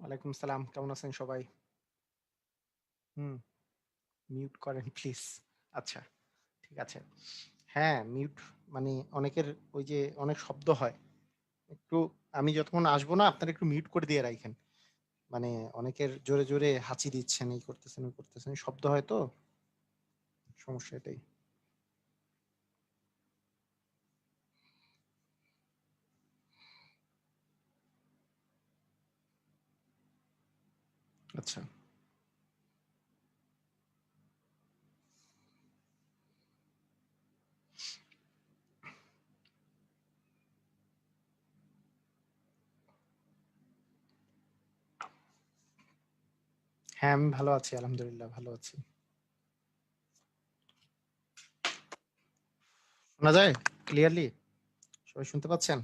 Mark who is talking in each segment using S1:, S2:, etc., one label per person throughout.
S1: ওয়ালাইকুম সালাম, কেমন আছেন সবাই? হুম, মিউট করেন প্লিজ। আচ্ছা, ঠিক আছে। হ্যাঁ, মিউট মানে অনেকের ওই যে অনেক শব্দ হয়। একটু আমি যতক্ষণ আসবো না আপনারা একটু মিউট করে দিয়ে রাখেন। মানে অনেকের জোরে, জোরে হাঁচি দিচ্ছেন, এই করতেছেন, ওই করতেছেন। শব্দ হয় তো সমস্যা এটাই। আচ্ছা, হ্যাঁ, আমি ভালো আছি। আলহামদুলিল্লাহ ভালো আছি। শোনা যায় ক্লিয়ারলি? সবাই শুনতে পাচ্ছেন?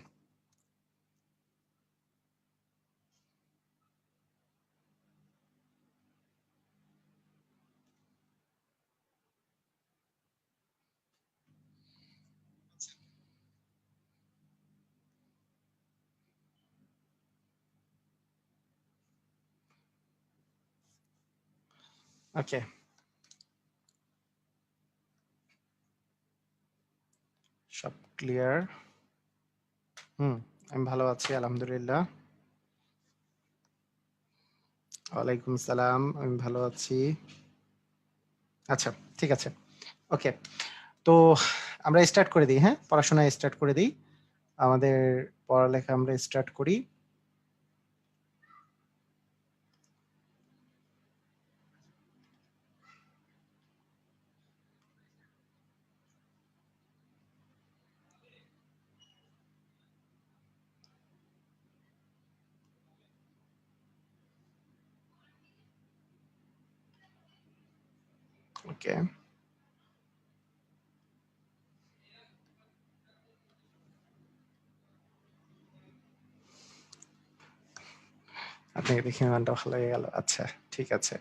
S1: ওকে, সব ক্লিয়ার। হুম, আমি ভালো আছি আলহামদুলিল্লাহ। ওয়ালাইকুম সালাম, আমি ভালো আছি। আচ্ছা, ঠিক আছে। ওকে, তো আমরা স্টার্ট করে দিই। হ্যাঁ, পড়াশোনা স্টার্ট করে দিই। আমাদের পড়ালেখা আমরা স্টার্ট করি। ওকে, আপনাকে দেখে গানটা ভালো লেগে গেল। আচ্ছা, ঠিক আছে।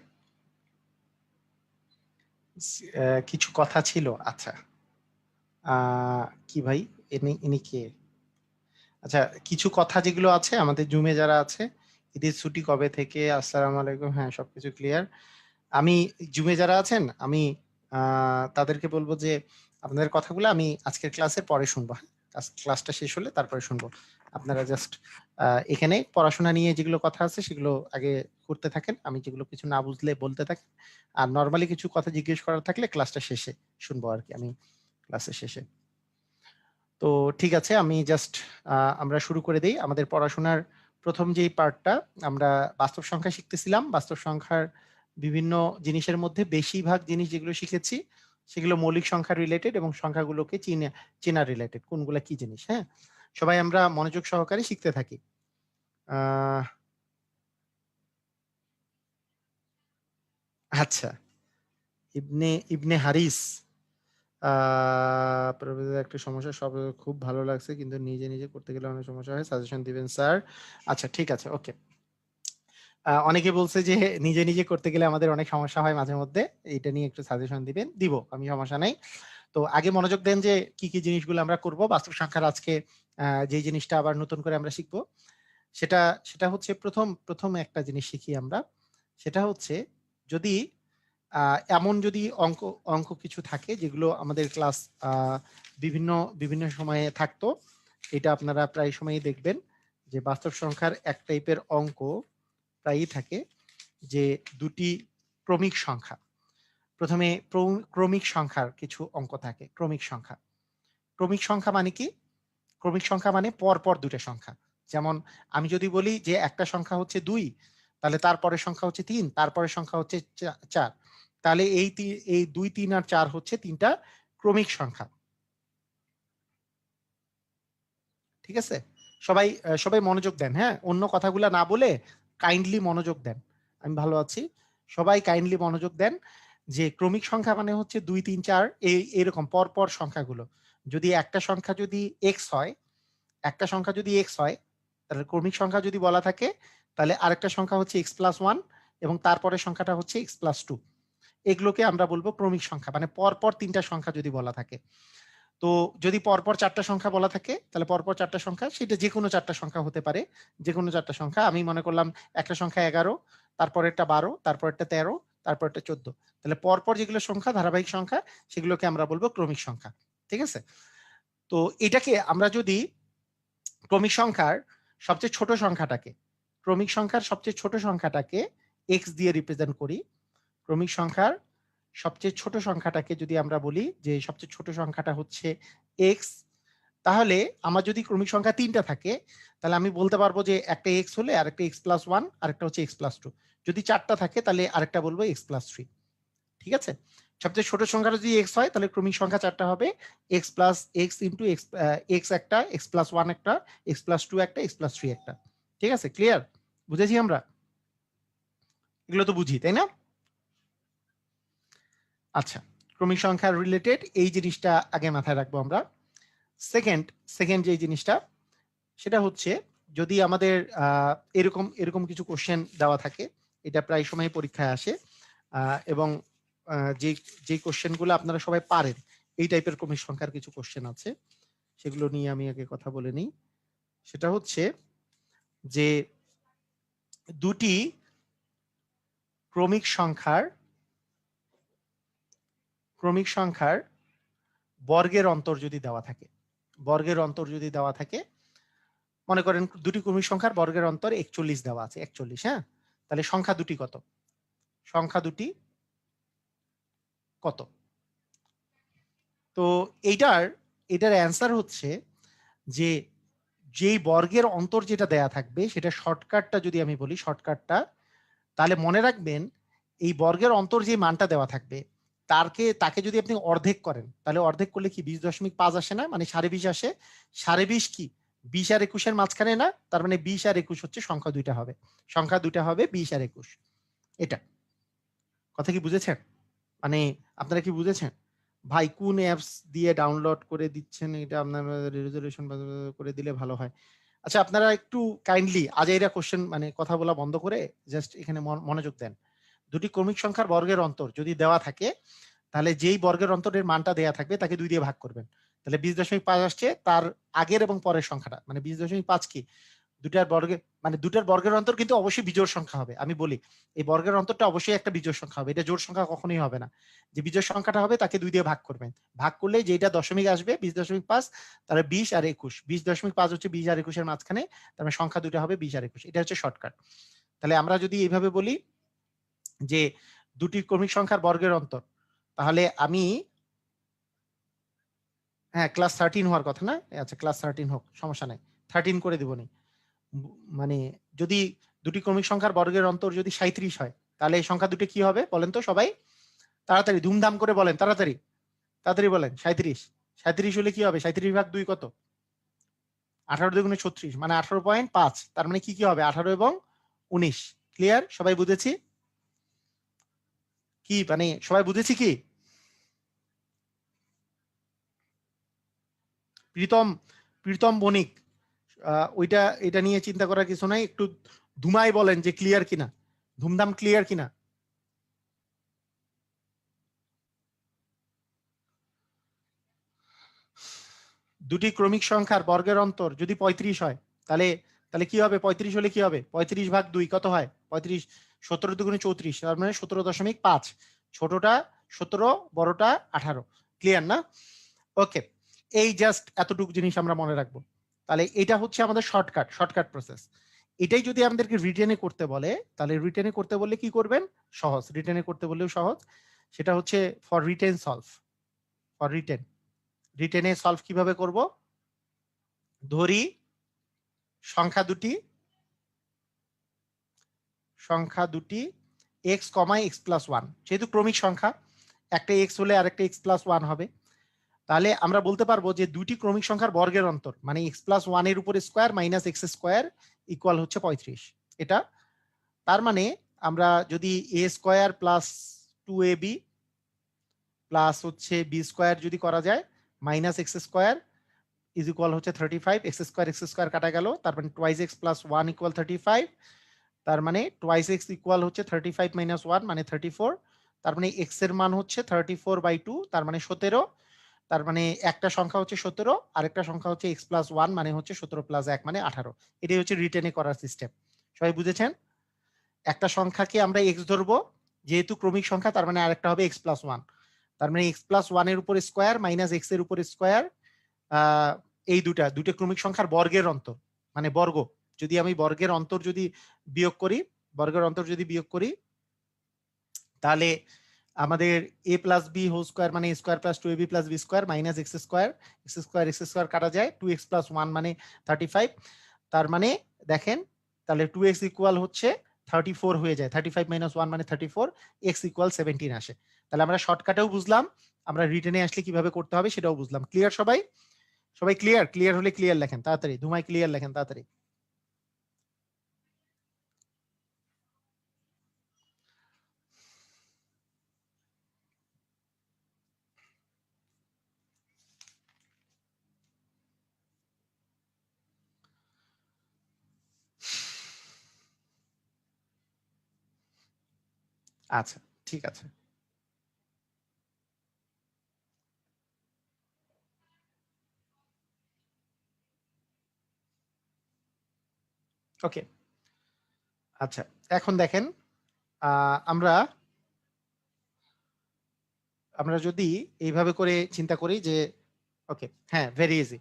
S1: কিছু কথা ছিল। আচ্ছা, কি ভাই, ইনি কে? আচ্ছা, কিছু কথা যেগুলো আছে আমাদের জুমে যারা আছে, ঈদের ছুটি কবে থেকে? আসসালামু আলাইকুম। হ্যাঁ, সবকিছু ক্লিয়ার। আমি জুমে যারা আছেন, আমি তাদেরকে বলবো যে আপনাদের কথাগুলো আমি আজকের ক্লাসের পরে শুনবো। হ্যাঁ? ক্লাসটা শেষ হলে তারপরে শুনবো। আপনারা জাস্ট এখানে পড়াশোনা নিয়ে যেগুলো কথা আছে সেগুলো আগে করতে থাকেন। আমি যেগুলো কিছু না বুঝলে বলতে থাকেন। আর নরমালি কিছু কথা জিজ্ঞেস করার থাকলে ক্লাসটা শেষে শুনবো আর কি, আমি ক্লাসের শেষে। তো ঠিক আছে, আমি জাস্ট আমরা শুরু করে দেই আমাদের পড়াশোনার প্রথম যেই পার্টটা। আমরা বাস্তব সংখ্যা শিখতেছিলাম। বাস্তব সংখ্যার বিভিন্ন জিনিসের মধ্যে বেশিরভাগ জিনিস যেগুলো শিখেছি সেগুলো মৌলিক সংখ্যা রিলেটেড এবং সংখ্যাগুলোকে চেনা রিলেটেড, কোনগুলা কি জিনিস। হ্যাঁ, সবাই আমরা মনোযোগ সহকারে শিখতে থাকি। আহ আচ্ছা, ইবনে ইবনে হারিস একটা সমস্যা, সব খুব ভালো লাগছে কিন্তু নিজে নিজে করতে গেলে অনেক সমস্যা হয়, সাজেশন দিবেন স্যার। আচ্ছা, ঠিক আছে, ওকে। অনেকে বলছে যে নিজে নিজে করতে গেলে আমাদের অনেক সমস্যা হয় মাঝে মধ্যে, এটা নিয়ে একটু সাজেশন দিবেন। দিব, আমি সমস্যা নাই। তো আগে মনোযোগ দেন যে কি কি জিনিসগুলো আমরা করব বাস্তব সংখ্যার আজকে। যে জিনিসটা আবার নতুন করে আমরা শিখবো সেটা সেটা হচ্ছে প্রথম প্রথম একটা জিনিস শিখি আমরা। সেটা হচ্ছে, যদি এমন যদি অঙ্ক অঙ্ক কিছু থাকে যেগুলো আমাদের ক্লাস বিভিন্ন বিভিন্ন সময়ে থাকতো, এটা আপনারা প্রায় সময়ই দেখবেন যে বাস্তব সংখ্যার এক টাইপের অঙ্ক প্রায়ই থাকে, যে দুটি ক্রমিক সংখ্যা। প্রথমে ক্রমিক সংখ্যার কিছু অঙ্ক থাকে। ক্রমিক সংখ্যা, ক্রমিক সংখ্যা মানে কি? ক্রমিক সংখ্যা মানে পরপর দুটো সংখ্যা। যেমন আমি যদি বলি যে একটা সংখ্যা হচ্ছে ২, তাহলে তারপরের সংখ্যা হচ্ছে ৩, তারপরের সংখ্যা হচ্ছে ৪। তাহলে এই ২, ৩ আর ৪ হচ্ছে ৩টা ক্রমিক সংখ্যা। ঠিক আছে? সবাই সবাই মনোযোগ দেন। হ্যাঁ? অন্য কথাগুলা না বলে কাইন্ডলি মনোযোগ দেন। আমি ভালো আছি। সবাই কাইন্ডলি মনোযোগ দেন যে ক্রমিক সংখ্যা মানে হচ্ছে ২, ৩, ৪ এরকম পরপর সংখ্যাগুলো। যদি একটা সংখ্যা যদি x হয়, একটা সংখ্যা যদি x হয়, তাহলে ক্রমিক সংখ্যা যদি বলা থাকে, তাহলে আরেকটা সংখ্যা হচ্ছে x+1 এবং তারপরের সংখ্যাটা হচ্ছে x+2। এগুলোকে আমরা বলবো ক্রমিক সংখ্যা। মানে পরপর ৩ টা সংখ্যা যদি বলা থাকে। তো যদি পরপর 4টা সংখ্যা বলা থাকে তাহলে পরপর 4টা সংখ্যা, সেটা যে কোনো 4টা সংখ্যা হতে পারে, যে কোনো 4টা সংখ্যা। আমি মনে করলাম একটা সংখ্যা 11, তারপর একটা 12, তারপর একটা 13, তারপর একটা 14। তাহলে পরপর যেগুলো সংখ্যা ধারাবাহিক সংখ্যা সেগুলোকে আমরা বলবো ক্রমিক সংখ্যা। ঠিক আছে? তো এটাকে আমরা যদি ক্রমিক সংখ্যার সবচেয়ে ছোট সংখ্যাটাকে, ক্রমিক সংখ্যার সবচেয়ে ছোট সংখ্যাটাকে x দিয়ে রিপ্রেজেন্ট করি, ক্রমিক সংখ্যার সবচেয়ে ছোট সংখ্যাটাকে যদি আমরা বলি যে সবচেয়ে ছোট সংখ্যাটা হচ্ছে x, তাহলে আমার যদি ক্রমিক সংখ্যা 3টা থাকে তাহলে আমি বলতে পারবো যে একটা x হলে আরেকটা x প্লাস 1, আরেকটা হচ্ছে x প্লাস 2। যদি 4টা থাকে তাহলে আরেকটা বলবো x প্লাস 3। ঠিক আছে? সবচেয়ে ছোট সংখ্যাটা যদি x হয় তাহলে ক্রমিক সংখ্যা 4টা হবে, x plus x into x, x একটা, x প্লাস 1 একটা, x প্লাস 2 একটা, x প্লাস 3 একটা। ঠিক আছে? ক্লিয়ার? বুঝেছি আমরা? এগুলো তো বুঝি, তাই না? আচ্ছা, ক্রমিক সংখ্যার রিলেটেড এই জিনিসটা আগে মাথায় রাখবো আমরা। সেকেন্ড যে জিনিসটা সেটা হচ্ছে যদি আমাদের এরকম এরকম কিছু কোশ্চেন দেওয়া থাকে, এটা প্রায় সময় পরীক্ষায় আসে, এবং যে যে কোশ্চেনগুলো আপনারা সবাই পারেন এই টাইপের ক্রমিক সংখ্যার কিছু কোশ্চেন আছে, সেগুলো নিয়ে আমি আগে কথা বলে নিই। সেটা হচ্ছে যে দুটি ক্রমিক সংখ্যার বর্গের অন্তর যদি দেওয়া থাকে, বর্গের অন্তর যদি দেওয়া থাকে, মনে করেন দুটি ক্রমিক সংখ্যার বর্গের অন্তর 41 দেওয়া আছে, 41, হ্যাঁ, তাহলে সংখ্যা দুটি কত? সংখ্যা দুটি কত? তো এটার অ্যান্সার হচ্ছে যে যেই বর্গের অন্তর যেটা দেয়া থাকবে সেটা শর্টকাটটা যদি আমি বলি, শর্টকাটটা, তাহলে মনে রাখবেন এই বর্গের অন্তর যে মানটা দেওয়া থাকবে তাকে যদি আপনি অর্ধেক করেন তাহলে অর্ধেক করলে কি 20.5 আসে না? মানে 20.5 আসে। 20.5 কি 20 আর 21-এর মাঝখানে না? তার মানে 20 আর 21 হচ্ছে সংখ্যা দুইটা হবে, সংখ্যা দুইটা হবে 20 আর 21। এটা কথা কি বুঝেছেন? মানে আপনারা কি বুঝেছেন? ভাই কোন অ্যাপস দিয়ে ডাউনলোড করে দিচ্ছেন, এটা আপনার রেজলিউশন করে দিলে ভালো হয়। আচ্ছা, আপনারা একটু কাইন্ডলি আজাইরা কোশ্চেন মানে কথা বলা বন্ধ করে জাস্ট এখানে মনোযোগ দেন। দুটি ক্রমিক সংখ্যার বর্গের অন্তর যদি দেওয়া থাকে তাহলে যেই বর্গের অন্তরের মানটা দেয়া থাকবে তাকে 2 দিয়ে ভাগ করবেন। তাহলে 20.5 আসছে, তার আগের এবং পরের সংখ্যাটা মানে 20.5 কি দুটার বর্গের অন্তর কিন্তু অবশ্যই বিজোড় সংখ্যা হবে। আমি বলি এই বর্গের অন্তরটা অবশ্যই একটা বিজোড় সংখ্যা হবে, এটা জোড় সংখ্যা কখনোই হবে না। যে বিজোড় সংখ্যাটা হবে তাকে 2 দিয়ে ভাগ করবেন, ভাগ করলে যেটা দশমিক আসবে 20.5, তাহলে 20 আর 21, 20.5 হচ্ছে 20 আর 21-এর মাঝখানে, তার মানে সংখ্যা দুটো হবে 20 আর 21। এটা হচ্ছে শর্টকাট। তাহলে আমরা যদি এইভাবে বলি যে দুটি ক্রমিক সংখ্যার বর্গের অন্তর, তাহলে আমি, হ্যাঁ ক্লাস 13 হওয়ার কথা না? আচ্ছা ক্লাস 13 হোক, সমস্যা নাই, 13 করে দিবনি। মানে যদি দুটি ক্রমিক সংখ্যার বর্গের অন্তর যদি 37 হয় তাহলে এই সংখ্যা দুটো কি হবে বলেন তো সবাই? তাড়াতাড়ি ধুমধাম করে বলেন, তাড়াতাড়ি তাড়াতাড়ি বলেন। 37, 37 হলে কি হবে? 37 ভাগ 2 কত? 18 দুগুণে 36, মানে 18.5। তার মানে কি কি হবে? 18 এবং 19। ক্লিয়ার? সবাই বুঝেছি কি? মানে সবাই বুঝেছি কি? প্রীতম প্রীতম বণিক, ওইটা এটা নিয়ে চিন্তা করার কিছু নাই, একটু ধুমাই বলেন যে ক্লিয়ার কিনা, ধুমধাম ক্লিয়ার কিনা। দুটি ক্রমিক সংখ্যার বর্গের অন্তর যদি 35 হয় তাহলে তাহলে কি হবে? 35 হলে কি হবে? 35 ভাগ 2 কত হয়? 35, 17 দুগুণে 34, তার মানে 17.5। ছোটটা 17, বড়টা 18। ক্লিয়ার না? ওকে, এই জাস্ট এতটুকু জিনিস আমরা মনে রাখবো। তাহলে এটা হচ্ছে আমাদের শর্টকাট প্রসেস। এটাই যদি আমাদেরকে রিটেনে করতে বলে তাহলে রিটেনে করতে বললে কি করবেন? সহজ, রিটেনে করতে বললেও সহজ। সেটা হচ্ছে ফর রিটেন সলভ, ফর রিটেনে সলভ কিভাবে করব? ধরি সংখ্যা দুটি x, x প্লাস 1, যেহেতু ক্রমিক সংখ্যা একটা x হলে আরেকটা x প্লাস 1 হবে, তাহলে আমরা বলতে পারবো যে দুটি ক্রমিক সংখ্যার বর্গের অন্তর মানে x প্লাস 1 এর উপর square minus x square equal হচ্ছে 35। এটা তার মানে আমরা যদি a square plus 2ab plus হচ্ছে b স্কোয়ার যদি করা যায় minus x square is equal হচ্ছে 35, x স্কোয়ার কাটা গেল, তার মানে টোয়াইস x প্লাস 1 ইকুয়াল 35, তার মানে টোয়াইস x ইকুয়াল হচ্ছে 35 মাইনাস 1 মানে 34, তার মানে x এর মান হচ্ছে 34/2, তার মানে 17। তার মানে একটা সংখ্যা হচ্ছে 17, আরেকটা সংখ্যা হচ্ছে x+1 মানে হচ্ছে 17 + 1 মানে 18। এটাই হচ্ছে রিটেনে করার সিস্টেম। সবাই বুঝেছেন? একটা সংখ্যাকে আমরা x ধরবো, যেহেতু ক্রমিক সংখ্যা তার মানে আরেকটা হবে x+1। তার মানে x+1 এর উপর স্কয়ার মাইনাস x এর উপর স্কয়ার, এই দুটো ক্রমিক সংখ্যার বর্গের অন্তর, মানে বর্গ। যদি আমি বর্গের অন্তর যদি বিয়োগ করি, তাহলে আমাদের a plus B whole square মানে square plus 2ab plus B square minus X square কাটা যায়, 2x+1 মানে 35। তার মানে দেখেন, তাহলে 2x ইকুয়াল হচ্ছে 34 হয়ে যায়, 35 - 1 মানে 34, x ইকুয়াল 17 আসে। তাহলে আমরা শর্টকাটেও বুঝলাম, আমরা রিটেনে আসলে কিভাবে করতে হবে সেটাও বুঝলাম। ক্লিয়ার সবাই? সবাই ক্লিয়ার হলে ক্লিয়ার লেখেন তাড়াতাড়ি, ধুমায় ক্লিয়ার লেখেন তাড়াতাড়ি। আচ্ছা, ঠিক আছে। ওকে, আচ্ছা, এখন দেখেন, আমরা যদি এইভাবে করে চিন্তা করি যে, ওকে, হ্যাঁ, ভেরি ইজি।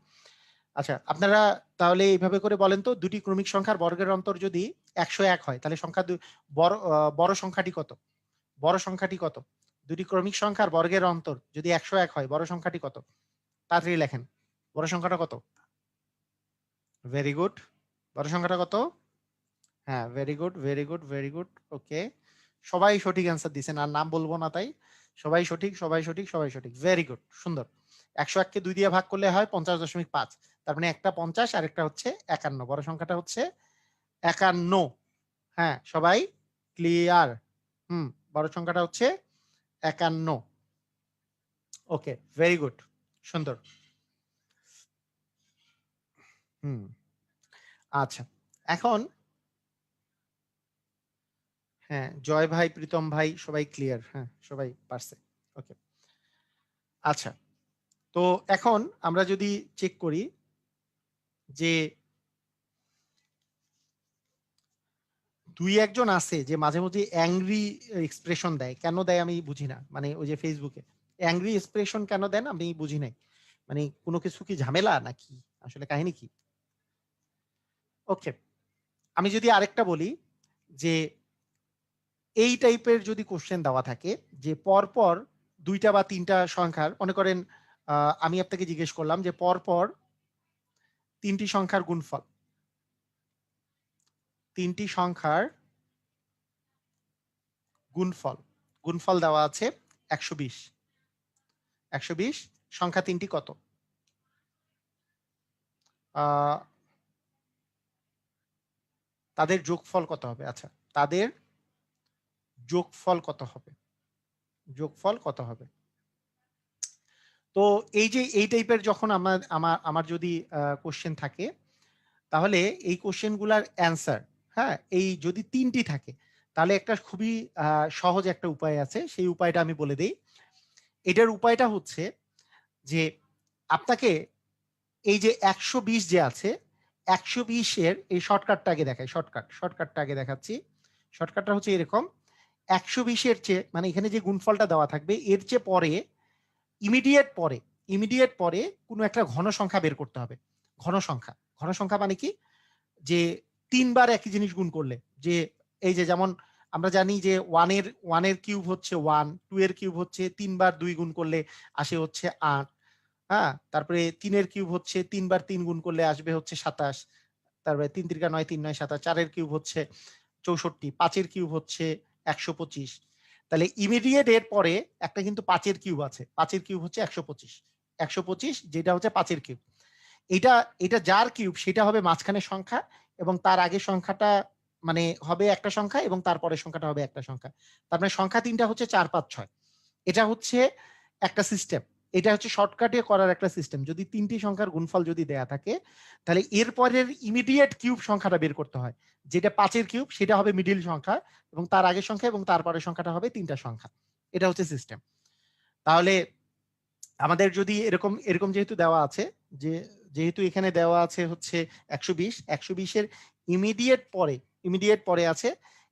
S1: আচ্ছা, আপনারা তাহলে এইভাবে করে বলেন তো, দুটি ক্রমিক সংখ্যার বর্গের অন্তর যদি 101 হয়, তাহলে সংখ্যা বড় সংখ্যাটি কত? বড় সংখ্যাটি কত? দুটি ক্রমিক সংখ্যার বর্গের অন্তর যদি 101 হয়, বড় সংখ্যাটি কত? তাড়াতাড়ি লেখেন। বড় সংখ্যাটা কত? Very good. বড় সংখ্যাটা কত? হ্যাঁ, ভেরি গুড। ওকে, সবাই সঠিক অ্যান্সার দিচ্ছেন, আর নাম বলবো না তাই। সবাই সঠিক। ভেরি গুড, সুন্দর। 101 কে 2 দিয়ে ভাগ করলে হয় 50.5। তার মানে একটা 50 আর একটা হচ্ছে 51। বড় সংখ্যাটা হচ্ছে 51। হ্যাঁ, সবাই ক্লিয়ার? বড় সংখ্যাটা হচ্ছে 51। ওকে, ভেরি গুড, সুন্দর। হুম, আচ্ছা, এখন হ্যাঁ, জয় ভাই, প্রীতম ভাই সবাই ক্লিয়ার, হ্যাঁ সবাই পারছে। ওকে, আচ্ছা, তো এখন আমরা যদি চেক করি যে দুই একজন আছে যে মাঝে মধ্যে অ্যাংরি এক্সপ্রেশন দেয়, কেন দেয় আমি বুঝি না। মানে ওই যে ফেসবুকে অ্যাংরি এক্সপ্রেশন কেন দেন আমি বুঝি নাই। মানে কোনো কিছু কি ঝামেলা নাকি, আসলে কাহিনী কি? ওকে, আমি যদি আরেকটা বলি যে এই টাইপের যদি কোশ্চেন দেওয়া থাকে যে পরপর দুইটা বা তিনটা সংখ্যার, মনে করেন আমি আপনাকে জিজ্ঞেস করলাম যে পরপর তিনটি সংখ্যার গুণফল, তিনটি সংখ্যার গুণফল দেওয়া আছে 120। 120 সংখ্যা তিনটি কত? তাদের যোগফল কত হবে? আচ্ছা, তাদের যোগফল কত হবে? তো এই যে এই টাইপের যখন আমার যদি কোশ্চেন থাকে, তাহলে এই কোশ্চেন গুলার অ্যান্সার, হ্যাঁ, এই যদি তিনটি থাকে তাহলে একটা খুবই সহজ একটা উপায় আছে, সেই উপায়টা আমি বলে দিই। এটার উপায়টা হচ্ছে যে আপনাকে এই যে 120 যে আছে, 120 এর এই শর্টকাটটা আগে দেখাই। শর্টকাটটা আগে দেখাচ্ছি। শর্টকাটটা হচ্ছে এরকম, 120 এর চেয়ে, মানে এখানে যে গুণফলটা দেওয়া থাকবে এর চেয়ে পরে, ইমিডিয়েট পরে কোনো একটা ঘন সংখ্যা বের করতে হবে। ঘন সংখ্যা মানে কি? যে ৩ বার একই জিনিস গুণ করলে, যে এই যে যেমন আমরা জানি যে 1 এর কিউব হচ্ছে 1, 2 এর কিউব হচ্ছে ৩ বার ২ গুণ করলে আসে হচ্ছে ৮। হ্যাঁ, তারপরে ৩ এর কিউব হচ্ছে ৩ বার ৩ গুণ করলে আসবে হচ্ছে ২৭। তারপরে ৩ × ৯ = ৩ × ৯ = ২৭। ৪ এর কিউব হচ্ছে ৬৪, ৫ এর কিউব হচ্ছে ১২৫। তাহলে ইমিডিয়েট এর পরে একটা কিন্তু ৫ এর কিউব আছে। ৫ এর কিউব হচ্ছে ১২৫। ১২৫ যেটা হচ্ছে ৫ এর কিউব। এটা যার কিউব সেটা হবে মাঝখানের সংখ্যা, এবং তার আগের সংখ্যাটা মানে হবে একটা সংখ্যা, এবং তারপরের সংখ্যাটা হবে একটা সংখ্যা। তার মানে সংখ্যা ৩টা হচ্ছে ৪, ৫, ৬। এটা হচ্ছে একটা সিস্টেম। এটা হচ্ছে শর্টকাটে করার একটা সিস্টেম। যদি ৩টি সংখ্যার গুণফল যদি দেয়া থাকে, তাহলে এর পরের ইমিডিয়েট কিউব সংখ্যাটা বের করতে হয়। যেটা ৫ এর কিউব সেটা হবে মিডল সংখ্যা, এবং তার আগের সংখ্যা এবং তারপরের সংখ্যাটা হবে ৩টা সংখ্যা। এটা হচ্ছে সিস্টেম। তাহলে আমাদের যদি এরকম এরকম যেহেতু দেওয়া আছে, যে যেহেতু এখানে দেওয়া আছে হচ্ছে 120, 120-এর ইমিডিয়েট পরে আছে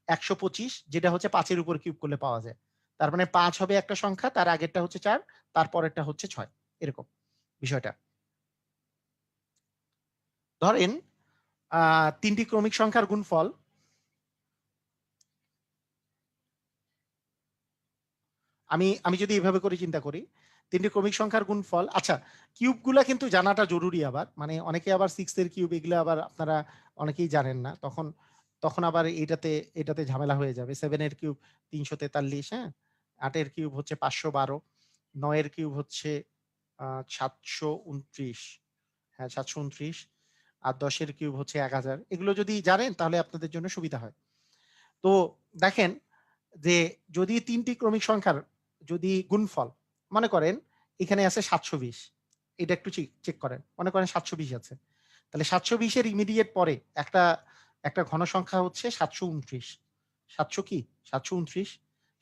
S1: 125, যেটা হচ্ছে 5-এর উপর কিউব করলে পাওয়া যায়। তার মানে 5 হবে একটা সংখ্যা, তার আগেরটা হচ্ছে 4, তারপরেরটা হচ্ছে 6, এরকম বিষয়টা। ধরেন 3টি ক্রমিক সংখ্যার গুণফল, আমি যদি এইভাবে করে চিন্তা করি, 3টি ক্রমিক সংখ্যার গুণফল। আচ্ছা, কিউবগুলা কিন্তু জানাটা জরুরি আবার, মানে অনেকে আবার 6-এর কিউব এগুলো আবার আপনারা অনেকেই জানেন না, তখন তখন আবার এটাতে ঝামেলা হয়ে যাবে। 7-এর কিউব 343, হ্যাঁ, 8-এর কিউব হচ্ছে 512, 9-এর কিউব হচ্ছে 729, হ্যাঁ 729, আর 10-এর কিউব হচ্ছে 1000। এগুলো যদি জানেন তাহলে আপনাদের জন্য সুবিধা হয়। তো দেখেন যে যদি 3টি ক্রমিক সংখ্যার যদি গুণফল, মনে করেন এখানে আছে 720, এটা একটু চেক করেন, মনে করেন 720 আছে, তাহলে 720-এর ইমিডিয়েট পরে একটা একটা ঘন সংখ্যা হচ্ছে 729। 700 কি 729,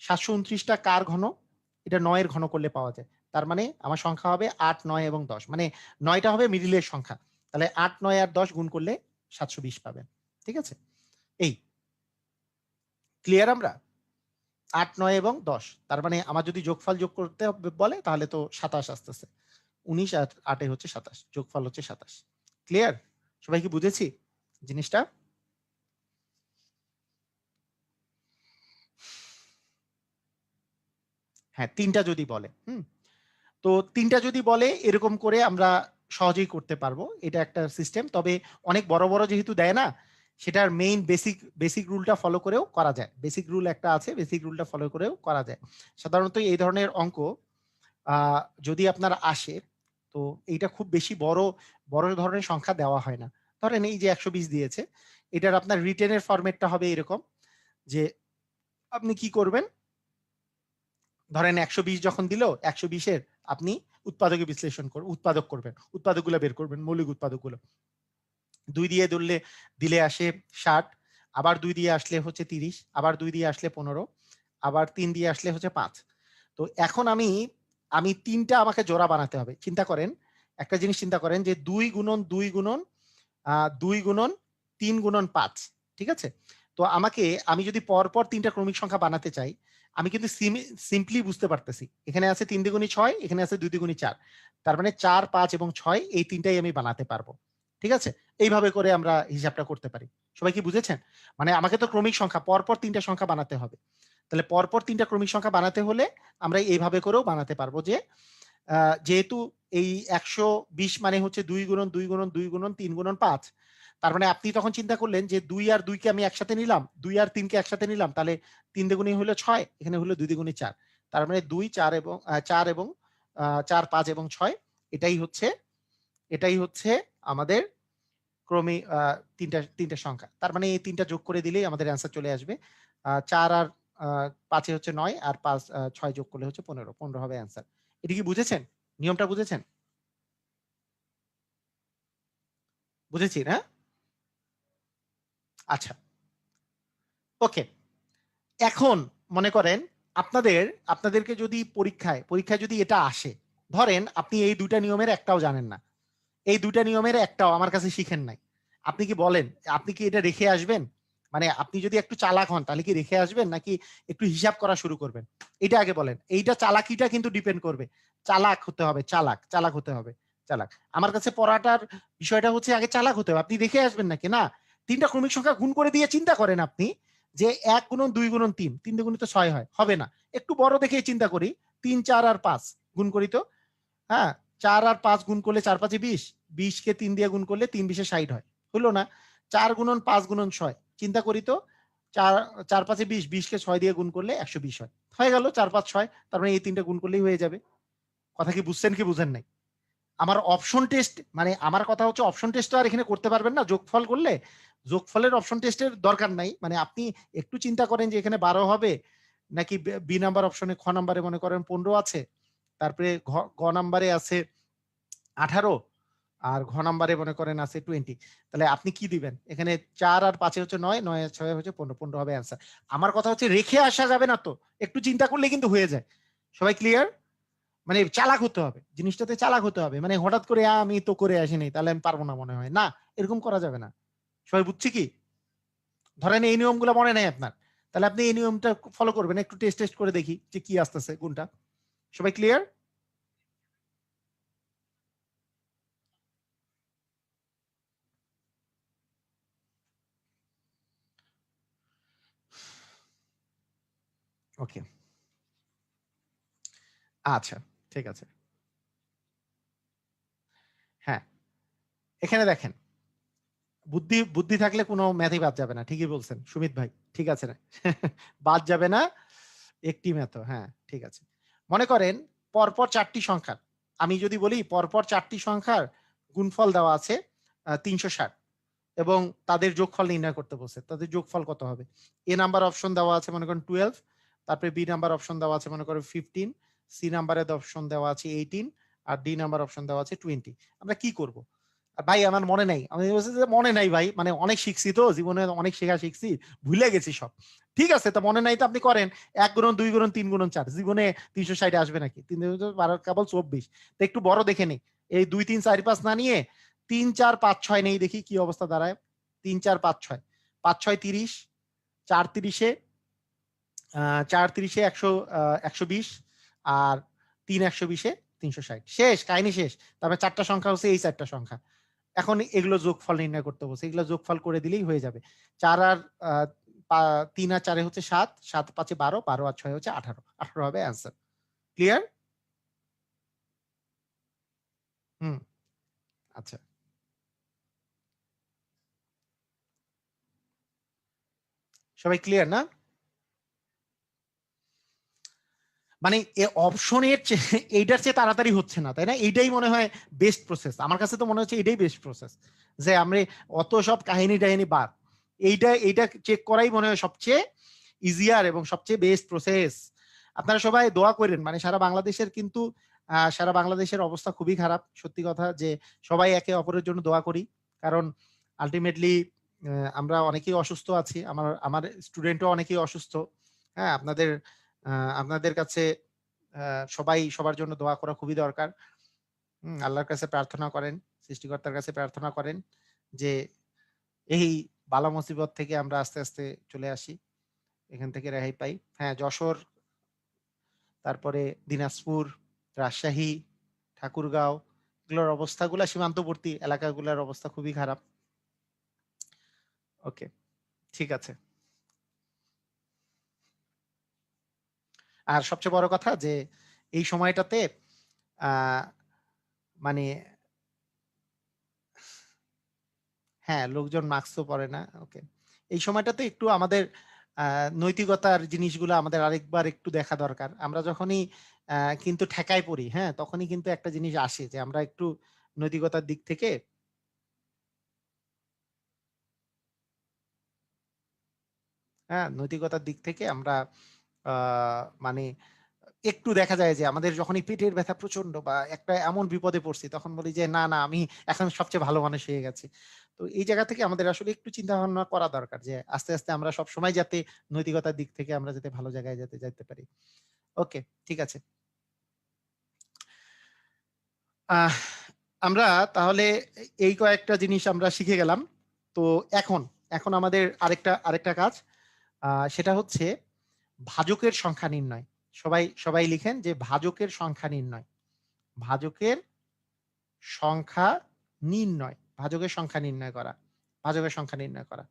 S1: 729টা কার ঘন? এটা 9-এর ঘন করলে পাওয়া যায়। তার মানে আমার সংখ্যা হবে 8, 9 এবং 10, মানে 9টা হবে মিডিলের সংখ্যা, তাহলে 8, 9 আর 10 গুণ করলে 720 পাবেন। ঠিক আছে, এই ক্লিয়ার? আমরা 8, 9 এবং 10, তার মানে আমার যদি যোগফল যোগ করতে বলে তাহলে তো 27 আসতেছে। 19 আর 8 হচ্ছে 27, যোগফল হচ্ছে 27। ক্লিয়ার? সবাই কি বুঝেছি জিনিসটা? হ্যাঁ, 3টা যদি বলে, তো 3টা যদি বলে এরকম করে আমরা সহজেই করতে পারবো, এটা একটা সিস্টেম। তবে অনেক বড় বড় যেহেতু দেয় না, সেটার মেইন বেসিক রুলটা ফলো করেও করা যায়। বেসিক রুল একটা আছে, বেসিক রুলটা ফলো করেও করা যায়। সাধারণত এই ধরনের অঙ্ক যদি আপনার আসে, তো এইটা খুব বেশি বড় বড় ধরনের সংখ্যা দেওয়া হয় না। ধরেন এই যে 120 দিয়েছে, এটার আপনার রিটেনের ফরম্যাটটা হবে এরকম, যে আপনি কি করবেন, ধরেন 120 যখন দিল, 120-এর আপনি উৎপাদকে বিশ্লেষণ করবেন, উৎপাদকগুলো বের করবেন, মৌলিক উৎপাদকগুলো। 2 দিয়ে দিলে আসে 60, আবার 2 দিয়ে আসলে হচ্ছে 30, আবার 2 দিয়ে আসলে 15, আবার 3 দিয়ে আসলে হচ্ছে 5। তো এখন আমি 3টা আমাকে জোড়া বানাতে হবে। চিন্তা করেন, একটা জিনিস চিন্তা করেন যে 2 গুণন 2 গুণন 2 গুণন 3 গুণন 5, ঠিক আছে? তো আমি যদি পরপর 3টা ক্রমিক সংখ্যা বানাতে চাই, আমি কিন্তু সিম্পলি বুঝতে পারতেছি। এখানে আছে 3 দ্বিগুণী 6, এখানে আছে 2 দ্বিগুণী 4, তার মানে 4, 5 এবং 6 এই 3টাই আমি বানাতে পারবো। ঠিক আছে, এইভাবে করে আমরা হিসাবটা করতে পারি। সবাই কি বুঝেছেন? মানে আমাকে তো ক্রমিক সংখ্যা পরপর 3টা সংখ্যা বানাতে হবে। তাহলে পরপর 3টা ক্রমিক সংখ্যা বানাতে হলে আমরা এইভাবে করেও বানাতে পারবো, যে যেহেতু এই 120 মানে হচ্ছে 2 গুণন 2 গুণন 2 গুণন 3 গুণন 5, তার মানে আপনি তখন চিন্তা করলেন যে 2 আর 2 কে আমি একসাথে নিলাম, 2 আর 3 কে একসাথে নিলাম, তাহলে 3 দ্বিগুণী হলো 6, এখানে হলো 2 দ্বিগুণী 4, তার মানে 2, 4 এবং 4, 5 এবং 6, এটাই হচ্ছে আমাদের ক্রমিক তিনটা সংখ্যা। তার মানে এই 3টা যোগ করে দিলেই আমাদের অ্যান্সার চলে আসবে। 4 আর 5 হচ্ছে 9, আর 5 6 যোগ করলে হচ্ছে 15, 15 হবে অ্যান্সার। এটা কি বুঝেছেন? নিয়মটা বুঝেছেন? বুঝেছি না? আচ্ছা, ওকে। এখন মনে করেন আপনাদেরকে যদি পরীক্ষায় যদি এটা আসে, ধরেন আপনি এই 2টা নিয়মের একটাও জানেন না, এই 2টা নিয়মের একটাও আমার কাছে শিখেন নাই, আপনি কি বলেন, আপনি কি এটা রেখে আসবেন? মানে আপনি যদি একটু চালাক হন তাহলে কি রেখে আসবেন, নাকি একটু হিসাব করা শুরু করবেন? এটা আগে বলেন। এইটা চালাকিটা কিন্তু ডিপেন্ড করবে। চালাক হতে হবে, চালাক হতে হবে, চালাক। আমার কাছে পড়াটার বিষয়টা হচ্ছে আগে চালাক হতে হবে। আপনি রেখে আসবেন নাকি না? 3টা ক্রমিক সংখ্যা গুণ করে দিয়ে চিন্তা করেন আপনি, যে 1 গুণন 2 গুণন 3, 3 দুগুণে তো 6 হয়, হবে না। একটু বড় দেখে চিন্তা করি, 3, 4 আর 5 গুণ করি তো, হ্যাঁ, 4 আর 5 গুণ করলে 4 5 20, 20 কে 3 দিয়ে গুণ করলে 3 20 60 হয়, হলো না? 4 গুণন 5 গুণন 6, চিন্তা করি তো, 4 4 5 20, 20 কে 6 দিয়ে গুণ করলে 120 হয়, হয়ে গেল 4 5 6। তার মানে এই 3টা গুণ করলেই হয়ে যাবে। কথা কি বুঝছেন কি বুঝেন নাই? আমার অপশন টেস্ট, মানে আমার কথা হচ্ছে অপশন টেস্ট আর এখানে করতে পারবেন না যোগফল করলে। যোগফলের অপশন টেস্টের দরকার নাই, মানে আপনি একটু চিন্তা করেন যে এখানে 12 হবে নাকি বি নাম্বার অপশনে, খ নাম্বারে মনে করেন 15 আছে, তারপরে গ নাম্বারে আছে 18, আর ঘ নাম্বারে মনে করেন আছে 20। তাহলে আপনি কি দিবেন এখানে? 4 আর 5 হচ্ছে 9, 9 আর 6 হচ্ছে 15, 15 হবে অ্যান্সার। আমার কথা হচ্ছে রেখে আসা যাবে না তো, একটু চিন্তা করলে কিন্তু হয়ে যায়। সবাই ক্লিয়ার? মানে চালাক হতে হবে, জিনিসটাতে চালাক হতে হবে। মানে হঠাৎ করে আমি তো করে আসিনি তাহলে আমি পারবো না মনে হয় না, এরকম করা যাবে না। সবাই বুঝছি কি? ধরেন এই নিয়মগুলো মনে নাই আপনার, তাহলে আপনি এই নিয়মটা ফলো করবেন, একটু টেস্ট টেস্ট করে দেখি যে কি আসতেছে কোনটা। সবাই ক্লিয়ার? ওকে, আচ্ছা ঠিক আছে। হ্যাঁ, এখানে দেখেন, বুদ্ধি বুদ্ধি থাকলে কোনো ম্যাথই বাদ যাবে না, ঠিকই বলছেন সুমিত ভাই, ঠিক আছে না? বাদ যাবে না একটি ম্যাথও, হ্যাঁ ঠিক আছে। মনে করেন পরপর 4টি সংখ্যার, আমি যদি বলি পরপর 4টি সংখ্যার গুণফল দেওয়া আছে 360 এবং তাদের যোগফল নির্ণয় করতে বলছে, তাদের যোগফল কত হবে? এ নাম্বার অপশন দেওয়া আছে মনে করেন 12, তারপরে বি নাম্বার অপশন দেওয়া আছে মনে করেন 15, সি নাম্বারের অপশন দেওয়া আছে 18, আর ডি নাম্বার অপশন দেওয়া আছে 20। আমরা কি করব? ভাই আমার মনে নাই, আমি বলছি যে মনে নাই ভাই, মানে অনেক শিখছি তো জীবনে, অনেক শেখা শিখছি, ভুলে গেছি সব। ঠিক আছে, তো মনে নাই তো আপনি করেন 1 গুণন 2 গুণন 3 গুণন 4, জীবনে 360 আসবে নাকি? 3 কেবল 24। তো একটু বড় দেখে নেই, এই 2 3 4 5 না নিয়ে 3 4 5 6 নেই, দেখি কি অবস্থা দাঁড়ায়। 3 4 5 6, 5 6 30, 4 30-এ 4 30-এ 100, 120, আর 3 120-এ 360, শেষ কাহিনী শেষ। তারপরে 4টা সংখ্যা হচ্ছে এই 4টা সংখ্যা। এখন এগুলো যোগফল নির্ণয় করতে বলছে, এগুলো যোগফল করে দিলেই হয়ে যাবে। 4 আর 3 আর 4 হচ্ছে 7, 7 5 12, 12 আর 6 হচ্ছে 18, 18 হবে অ্যান্সার। ক্লিয়ার? হুম, আচ্ছা। সবাই ক্লিয়ার না? মানে অপশনের এইটার চেয়ে তাড়াতাড়ি হচ্ছে না, তাই না? এইটাই মনে হয় বেস্ট প্রসেস, আমার কাছে তো মনে হচ্ছে এটাই বেস্ট প্রসেস, যে আমরা অত সব কাহিনী টাহিনী বাদ, এইটা এইটা চেক করাই মনে হয় সবচেয়ে ইজিয়ার এবং সবচেয়ে বেস্ট প্রসেস। আপনারা সবাই দোয়া করেন, মানে সারা বাংলাদেশের কিন্তু সারা বাংলাদেশের অবস্থা খুবই খারাপ, সত্যি কথা, যে সবাই একে অপরের জন্য দোয়া করি। কারণ আলটিমেটলি আমরা অনেকেই অসুস্থ আছি, আমার আমার স্টুডেন্টও অনেকেই অসুস্থ। হ্যাঁ, আপনাদের আপনাদের কাছে সবাই সবার জন্য দোয়া করা খুবই দরকার। আল্লাহর কাছে প্রার্থনা করেন, সৃষ্টিকর্তার কাছে প্রার্থনা করেন যে এই বালা মুসিবত থেকে আমরা আস্তে আস্তে চলে আসি, এখান থেকে রেহাই পাই। হ্যাঁ, যশোর, তারপরে দিনাজপুর, রাজশাহী, ঠাকুরগাঁও, এগুলোর অবস্থাগুলা, সীমান্তবর্তী এলাকাগুলোর অবস্থা খুবই খারাপ। ওকে, ঠিক আছে। আর সবচেয়ে বড় কথা যে এই সময়টাতে আহ মানে হ্যাঁ, লোকজন মাস্কও পরে না। ওকে। এই সময়টাতে একটু আমাদের নৈতিকতার জিনিসগুলো আমাদের আরেকবার একটু দেখা দরকার। আমরা যখনই কিন্তু ঠেকায় পড়ি, হ্যাঁ, তখনই কিন্তু একটা জিনিস আসে যে আমরা একটু নৈতিকতার দিক থেকে, হ্যাঁ, নৈতিকতার দিক থেকে আমরা আ মানে একটু দেখা যায় যে আমাদের যখনই পেটের ব্যথা প্রচন্ড বা একটা এমন বিপদে পড়ছি, তখন বলি যে না, না আমি এখন সবচেয়ে ভালো মানুষ হয়ে গেছি। তো এই জায়গা থেকে আমাদের আসলে একটু চিন্তা ভাবনা করা দরকার যে আস্তে, আস্তে আমরা সবসময় যাতে নৈতিকতার দিক থেকে আমরা যাতে ভালো জায়গায় যাতে যাইতে পারি। ওকে, ঠিক আছে। আহ আমরা তাহলে এই কয়েকটা জিনিস আমরা শিখে গেলাম। তো এখন এখন আমাদের আরেকটা কাজ, সেটা হচ্ছে ভাজকের সংখ্যা নির্ণয়। সবাই সবাই লিখেন যে ভাজকের সংখ্যা নির্ণয়। ভাজকের সংখ্যা নির্ণয়, ভাজকের সংখ্যা নির্ণয় করা, ভাজকের সংখ্যা নির্ণয় করা।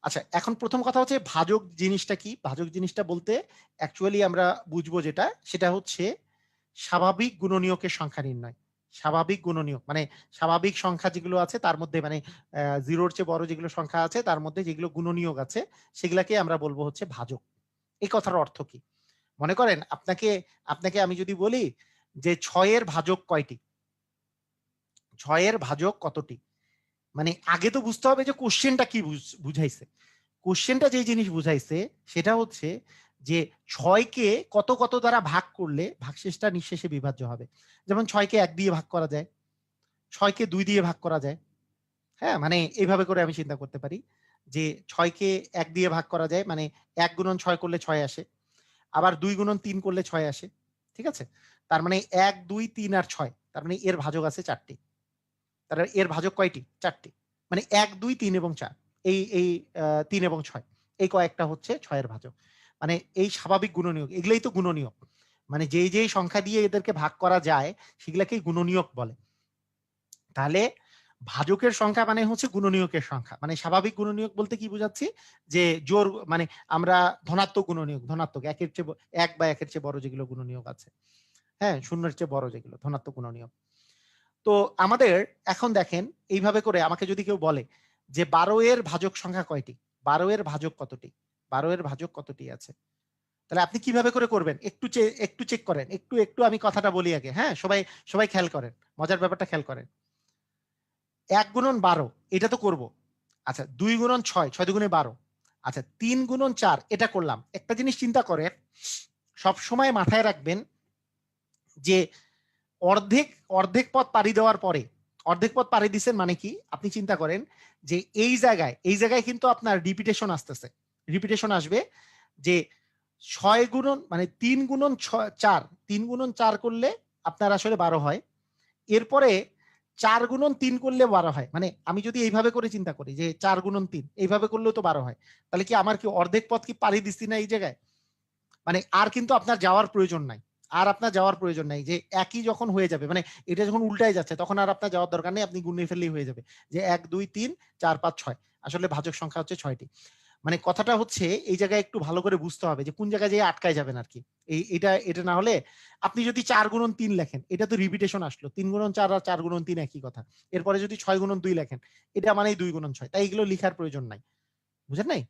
S1: আচ্ছা, এখন প্রথম কথা হচ্ছে ভাজক জিনিসটা কি? ভাজক জিনিসটা বলতে অ্যাকচুয়ালি আমরা বুঝবো যেটা, সেটা হচ্ছে স্বাভাবিক গুণনীয়কের সংখ্যা নির্ণয়। স্বাভাবিক গুণনীয়ক মানে স্বাভাবিক সংখ্যা যেগুলো আছে তার মধ্যে, মানে 0-র চেয়ে বড় যেগুলো সংখ্যা আছে তার মধ্যে যেগুলো গুণনীয়ক আছে সেগুলাকে আমরা বলবো হচ্ছে ভাজক। এই কথার অর্থ কি? মনে করেন আপনাকে আপনাকে আমি যদি বলি যে ৬ এর ভাজক কয়টি? ৬ এর ভাজক কতটি? মানে আগে তো বুঝতে হবে যে কোশ্চেনটা কি বুঝাইছে। কোশ্চেনটা যে জিনিস বুঝাইছে সেটা হচ্ছে যে ৬ কে কত কত দ্বারা ভাগ করলে ভাগশেষটা নিঃশেষে বিভাজ্য হবে। যেমন ৬ কে ১ দিয়ে ভাগ করা যায়, ৬ কে ২ দিয়ে ভাগ করা যায়। হ্যাঁ? মানে এভাবে করে আমি চিন্তা করতে পারি যে ৬ কে ১ দিয়ে ভাগ করা যায়, মানে ১ গুণন ৬ করলে ৬ আসে। আবার ২ গুণন ৩ করলে ৬ আসে। ঠিক আছে? তার মানে 1 2 3 আর 6, তার মানে এর ভাজক আছে 4টি। তাহলে এর ভাজক কয়টি? 4টি। মানে 1 2 3 এবং 4, এই 3 এবং 6 এই কয়েকটা হচ্ছে 6 এর ভাজক। মানে এই স্বাভাবিক গুণনীয়ক, এগুলাই তো গুণনীয়ক। মানে যেই সংখ্যা দিয়ে এদেরকে ভাগ করা যায় সেগুলাকেই গুণনীয়ক বলে। তাহলে ভাজকের সংখ্যা মানে হচ্ছে গুণনীয়কের সংখ্যা। মানে স্বাভাবিক গুণনীয়ক বলতে কি বোঝাচ্ছি? যে জোর মানে আমরা ধনাত্মক গুণনীয়ক, ধনাত্মক 1 এর চেয়ে 1 বা 1 এর চেয়ে বড় যেগুলো গুণনীয়ক আছে। হ্যাঁ, 0 এর চেয়ে বড় যেগুলো ধনাত্মক গুণনীয়ক। তো আমাদের এখন দেখেন এইভাবে করে আমাকে যদি কেউ বলে যে 12 এর ভাজক সংখ্যা কয়টি? 12 এর ভাজক কতটি? 12 এর ভাজক কতটি আছে? তাহলে আপনি কিভাবে করে করবেন? একটু চেক করেন। একটু আমি কথাটা বলি আগে। হ্যাঁ? সবাই খেয়াল করেন। মজার ব্যাপারটা খেয়াল করেন। 1 গুণন 12 এটা তো করব। আচ্ছা 2 গুণন 6, 6 দুগুণে 12। আচ্ছা 3 গুণন 4 এটা করলাম। একটা জিনিস চিন্তা করেন, সবসময় মাথায় রাখবেন যে অর্ধেক পথ পাড়ি দেওয়ার পরে, অর্ধেক পথ পাড়ি দিচ্ছেন মানে কি? আপনি চিন্তা করেন যে এই জায়গায় কিন্তু আপনার রিপিটেশন আসতেছে। রিপিটেশন আসবে যে 6 গুণন মানে 3 গুণন 4, 3 গুণন 4 করলে আপনার আসলে 12 হয়। এরপরে 4 গুণন 3 করলে 12 হয়। মানে আমি যদি এইভাবে করে চিন্তা করি যে 4 গুণন 3 এইভাবে করলেও তো 12 হয়। তাহলে কি আমার কি অর্ধেক পথ কি পাড়ি দিচ্ছি না এই জায়গায়? মানে আর কিন্তু আপনার যাওয়ার প্রয়োজন নাই। আর আপনার যাওয়ার প্রয়োজন নাই যে একই যখন হয়ে যাবে মানে এটা যখন উল্টায় যাচ্ছে তখন আর আপনার যাওয়ার দরকার নেই, আপনি গুণে ফেললেই হয়ে যাবে যে 1 2 3 4 5 6 আসলে ভাজক সংখ্যা হচ্ছে 6টি। মানে কথাটা হচ্ছে এই জায়গায় একটু ভালো করে বুঝতে হবে যে কোন জায়গায় যেয়ে আটকায় যাবেন আর কি। এটা না হলে আপনি যদি 4 গুণন 3 লেখেন এটা তো রিপিটেশন আসলো। 3 গুণন 4 আর 4 গুণন 3 একই কথা। এরপরে যদি 6 গুণন 2 লেখেন এটা মানেই 2 গুণন 6। তাই এগুলো লিখার প্রয়োজন নাই। বুঝেন নাই?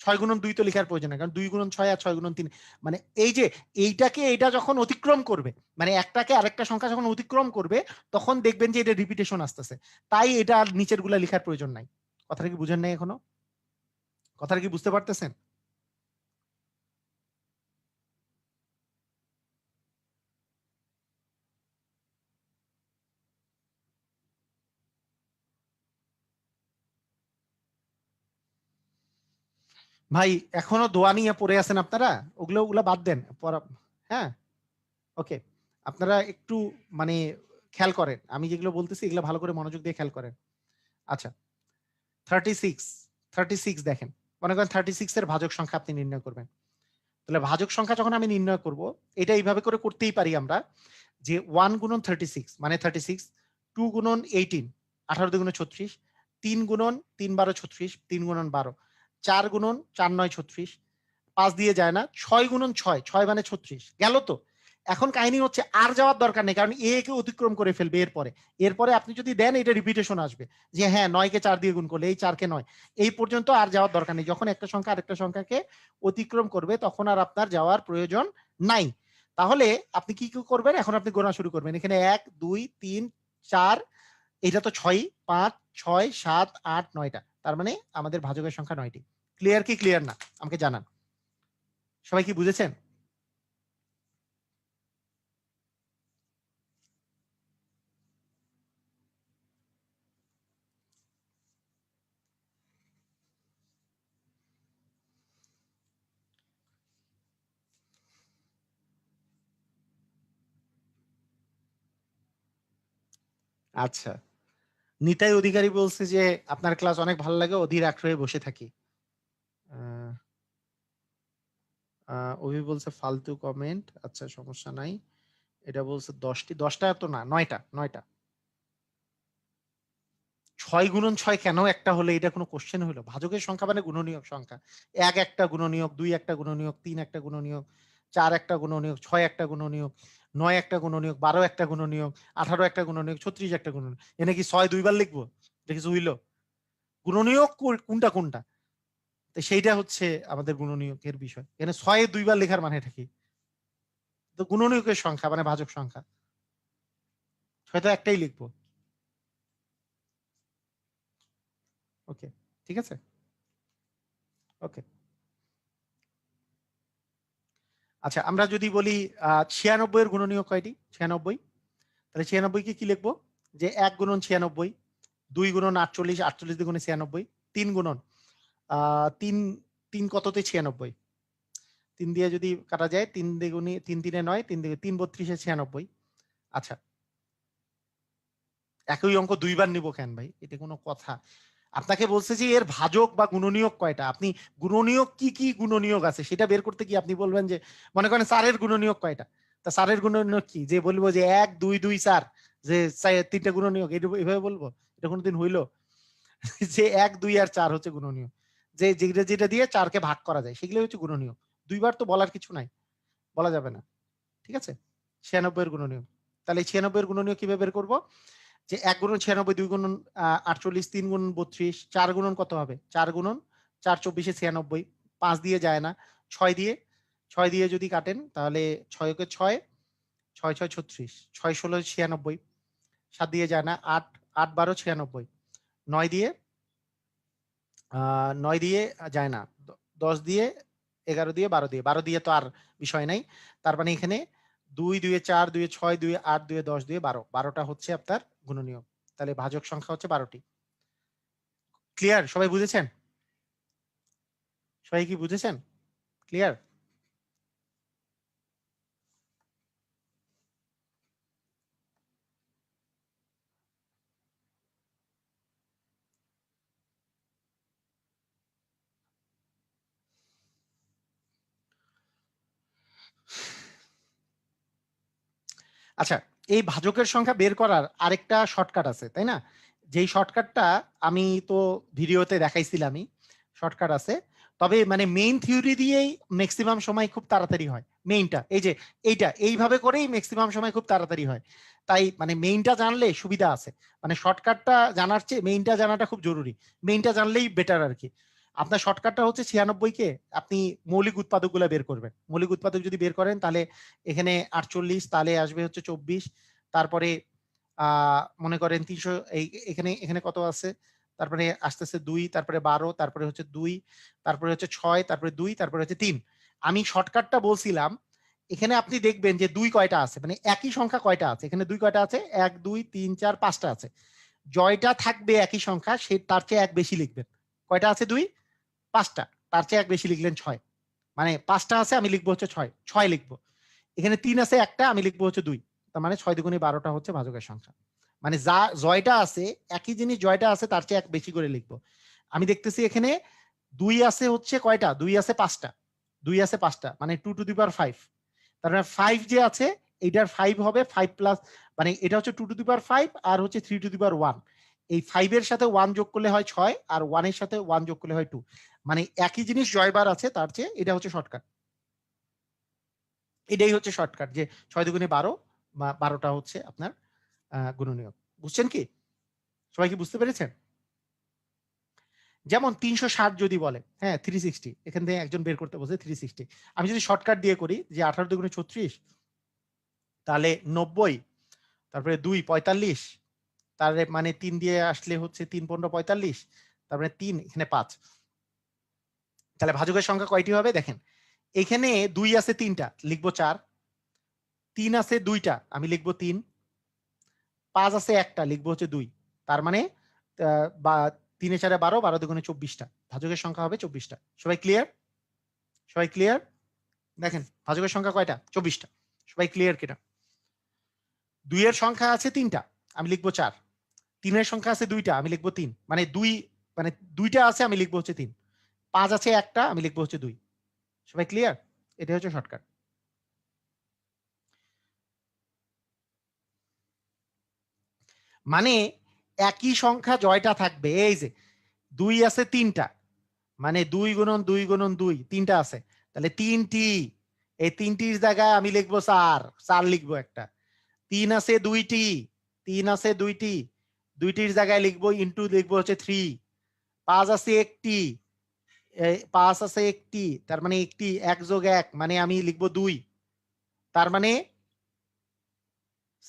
S1: 6 গুণন 2 তো লিখার প্রয়োজন নাই। কারণ 2 গুণন 6 আর 6 গুণন 3 মানে এই যে এইটা যখন অতিক্রম করবে, মানে একটাকে আরেকটা সংখ্যা যখন অতিক্রম করবে তখন দেখবেন যে এটা রিপিটেশন আসতেছে। তাই এটা আর নিচের গুলা লিখার প্রয়োজন নাই। কথাটা কি বুঝেন নাই এখনো? কথাটা কি বুঝতে পারতেছেন? ভাই এখনো দোয়া নিয়ে পড়ে আছেন আপনারা? ওগুলা বাদ দেন। হ্যাঁ? ওকে। আপনারা একটু মানে খেয়াল করেন। আমি যেগুলো বলতেছি এগুলো ভালো করে মনোযোগ দিয়ে খেয়াল করেন। আচ্ছা 36, 36 দেখেন। মনে করেন 36 এর ভাজক সংখ্যা আপনি নির্ণয় করবেন। তাহলে ভাজক সংখ্যা যখন আমি নির্ণয় করব, এটা এইভাবে করে করতেই পারি আমরা যে 1 গুণন 36 মানে 36, 2 গুণন 18 18 দুগুণে 36, 3 গুণন 3 12 36, 3 গুণন 12, 4 গুণন 4 9 36, 5 দিয়ে যায় না, 6 গুণন 6 6 মানে 36 গেল তো। এখন কাহিনী হচ্ছে আর যাওয়ার দরকার নেই কারণ এ কে অতিক্রম করে ফেলবে এরপরে আপনি যদি দেন এটা রিপিটেশন আসবে যে হ্যাঁ 9 কে 4 দিয়ে গুণ করলে এই 4 কে 9 এই পর্যন্ত আর যাওয়ার দরকার নেই। যখন একটা সংখ্যা আরেকটা সংখ্যাকে অতিক্রম করবে তখন আর আপনার যাওয়ার প্রয়োজন নাই। তাহলে আপনি কি করবেন? এখন আপনি গোনা শুরু করবেন। এখানে 1 2 3 4 এটা তো 6 5 6 7 8 9টা। তার মানে আমাদের ভাজকের সংখ্যা 9টি। ক্লিয়ার কি ক্লিয়ার না? আমাকে জানান। সবাই কি বুঝেছেন? আচ্ছা। নিতাই অধিকারী বলছে যে আপনার ক্লাস অনেক ভালো লাগে, অধীর আগ্রহে বসে থাকি। আ আ অভি বলছে ফালতু কমেন্ট। আচ্ছা সমস্যা নাই। এটা বলছে ১০ টি, ১০ টা তো না ৯ টা, ৯ টা। ৬ গুণন ৬ কেন একটা হলে এটা কোন কোয়েশ্চেন হইল? ভাজকের সংখ্যা মানে গুণনীয়ক সংখ্যা। ১ একটা গুণনীয়ক, ২ একটা গুণনীয়ক, ৩ একটা গুণনীয়ক, ৪ একটা গুণনীয়ক, ৬ একটা গুণনীয়ক, ৯ একটা গুণনীয়ক, ১২ একটা গুণনীয়ক, ১৮ একটা গুণনীয়ক, ৩৬ একটা গুণনীয়ক। এনে কি ৬ ২ বার লিখবো? এটা কিছু হইল? গুণনীয়ক কোনটা? তো সেইটা হচ্ছে আমাদের গুণনীয়কের বিষয়। এখানে ৬ এ ২ বার লেখার মানেটা কি? তো গুণনীয়কের সংখ্যা মানে ভাজক সংখ্যা। ৬ তো একটাই লিখবো। ওকে। ঠিক আছে? ওকে। আচ্ছা আমরা যদি বলি ৯৬ এর গুণনীয়ক কয়টি? ৯৬। তাহলে ৯৬ কে কি লিখবো? যে ১ গুণন ৯৬, ২ গুণন ৪৮, ৪৮ দুগুণে ৯৬, ৩ গুণন ৩ ৩ কততে ৯৬? 3 দিয়ে যদি কাটা যায় 3 দ্বিগুণে 3 3 এ 9, 3 3 32 96। আচ্ছা, একই অঙ্ক দুইবার নিব কেন ভাই? এটা কোনো কথা? আপনাকে বলছে যে এর ভাজক বা গুণনীয়ক কয়টা, আপনি গুণনীয়ক কি কি গুণনীয়ক আছে সেটা বের করতে কি আপনি বলবেন যে মনে করেন স্যারের গুণনীয়ক কয়টা, তা স্যারের গুণনীয়ক কি যে বলবো যে 1 2 2 4 যে 3টা গুণনীয়ক এভাবে বলবো? এটা কোনোদিন হইলো? যে 1 2 আর 4 হচ্ছে গুণনীয়ক, যে যেটা যেটা দিয়ে 4 কে ভাগ করা যায় সেগুলো হচ্ছে গুণনীয়ক। দুইবার তো বলার কিছু নাই, বলা যাবে না। ঠিক আছে, 96 এর গুণনীয়ক। তাহলে 96 এর গুণনীয়ক কিভাবে বের করব? যে 1 গুণন 96, 2 গুণন 48, 3 গুণন 32, 4 গুণন কত হবে? 4 গুণন 4 24 96, 5 দিয়ে যায় না, 6 দিয়ে, 6 দিয়ে যদি কাটেন তাহলে 6 কে 6, 6 6 36, 6 16 96, 7 দিয়ে যায় না, 8 8 12 96, 9 দিয়ে 9 দিয়ে যায় না, 10 দিয়ে 11 দিয়ে 12 দিয়ে, 12 দিয়ে তো আর বিষয় নাই। তার মানে এখানে 2 2 এ 4, 2 এ 6, 2 এ 8, 2 এ 10, 2 এ 12, 12টা হচ্ছে আপনার গুণনীয়ক। তাহলে ভাজক সংখ্যা হচ্ছে 12টি। ক্লিয়ার? সবাই বুঝেছেন? সবাই কি বুঝেছেন? ক্লিয়ার? আচ্ছা, এই ভাজকের সংখ্যা বের করার আরেকটা শর্টকাট আছে, তাই না? যেই শর্টকাটটা আমি তো ভিডিওতে দেখাইছিলামই, শর্টকাট আছে। তবে মানে মেইন থিওরি দিয়েই ম্যাক্সিমাম সময় খুব তাড়াতাড়ি হয়। মেইনটা এই যে এইটা এইভাবে করেই ম্যাক্সিমাম সময় খুব তাড়াতাড়ি হয়। তাই মানে মেইনটা জানলে সুবিধা আছে। মানে শর্টকাটটা জানার চেয়ে মেইনটা জানাটা খুব জরুরি। মেইনটা জানলেই বেটার আর কি। আপনার শর্টকাটটা হচ্ছে 96 কে আপনি মৌলিক উৎপাদকগুলো বের করবেন। মৌলিক উৎপাদক যদি বের করেন তাহলে এখানে 48, তাহলে আসবে হচ্ছে 24, তারপরে মনে করেন 300, এখানে এখানে কত আছে, তারপরে আসতেছে 2, তারপরে 12, তারপরে হচ্ছে 2, তারপরে হচ্ছে 6, তারপরে 2, তারপরে হচ্ছে 3। আমি শর্টকাটটা বলছিলাম, এখানে আপনি দেখবেন যে 2 কয়টা আছে, মানে একই সংখ্যা কয়টা আছে, এখানে 2 কয়টা আছে, 1 2 3 4 5টা আছে। জয়টা থাকবে একই সংখ্যা, সে তার চেয়ে 1 বেশি লিখবেন। কয়টা আছে? 2, 5টা, তার চেয়ে 1 বেশি লিখলেন 6। মানে 5টা আছে, আমি লিখবো হচ্ছে 6, 6 লিখবো। এখানে 3 আছে একটা, আমি লিখবো হচ্ছে 2। তার মানে 6 দুগুণে 12টা হচ্ছে ভাজকের সংখ্যা। মানে যা জয়টা আছে, একই জিনিস জয়টা আছে তার চেয়ে 1 বেশি করে লিখবো। আমি দেখতেছি এখানে 2 আছে হচ্ছে কয়টা? 2 আছে 5টা। 2 আছে 5টা, মানে 2 টু দি পাওয়ার 5। তার মানে 5 যে আছে এইটার 5 হবে 5 প্লাস, মানে এটা হচ্ছে 2 টু দি পাওয়ার 5 আর হচ্ছে 3 টু দি পাওয়ার 1। এই 5 এর সাথে 1 যোগ করলে হয় 6 আর 1 এর সাথে 1 যোগ করলে হয় 2। মানে একই জিনিস জয়বার আছে তার চেয়ে এটা হচ্ছে শর্টকাট। এটাই হচ্ছে শর্টকাট, যে 6 দুগুণে 12 বা 12টা হচ্ছে আপনার গুণনীয়ক। বুঝছেন কি? সবাই কি বুঝতে পেরেছেন? যেমন 360 যদি বলে, হ্যাঁ 360, এখান থেকে একজন বের করতে বলছে 360। আমি যদি শর্টকাট দিয়ে করি যে 18 দুগুণে 36, তাহলে 90, তারপরে 2 45, তাহলে মানে 3 দিয়ে আসলে হচ্ছে 3 15 45, তারপরে 3 এখানে 5। তাহলে ভাজকের সংখ্যা কয়টি হবে দেখেন, এখানে 2 আছে 3টা, লিখবো 4। 3 আছে 2টা, আমি লিখবো 3। 5 আছে একটা, লিখবো হচ্ছে 2। তার মানে বা 3 4 12, 12 দুগুণে 24টা, ভাজকের সংখ্যা হবে 24টা। সবাই ক্লিয়ার? সবাই ক্লিয়ার? দেখেন ভাজকের সংখ্যা কয়টা? 24টা। সবাই ক্লিয়ার কিনা? 2 এর সংখ্যা আছে 3টা, আমি লিখবো 4। 3 এর সংখ্যা আছে 2টা, আমি লিখবো 3। মানে 2, মানে 2টা আছে, আমি লিখবো হচ্ছে 3। 5 আছে একটা, আমি লিখবো হচ্ছে 2। সবাই ক্লিয়ার? এটা হচ্ছে শর্টকাট। মানে একই সংখ্যা জয়টা থাকবে, এই যে 2 আছে 3টা, মানে 2 গুণন 2 গুণন 2, 3টা আছে, তাহলে 3টি, এই 3টির জায়গায় আমি লিখবো 4, 4 লিখবো একটা। 3 আছে 2টি, 3 আছে 2টি, 2টির জায়গায় লিখবো ইনটু, লিখবো হচ্ছে 3। 5 আছে একটি, 5 আছে একটি, তার মানে একটি, 1 যোগ 1 মানে আমি লিখবো 2। তার মানে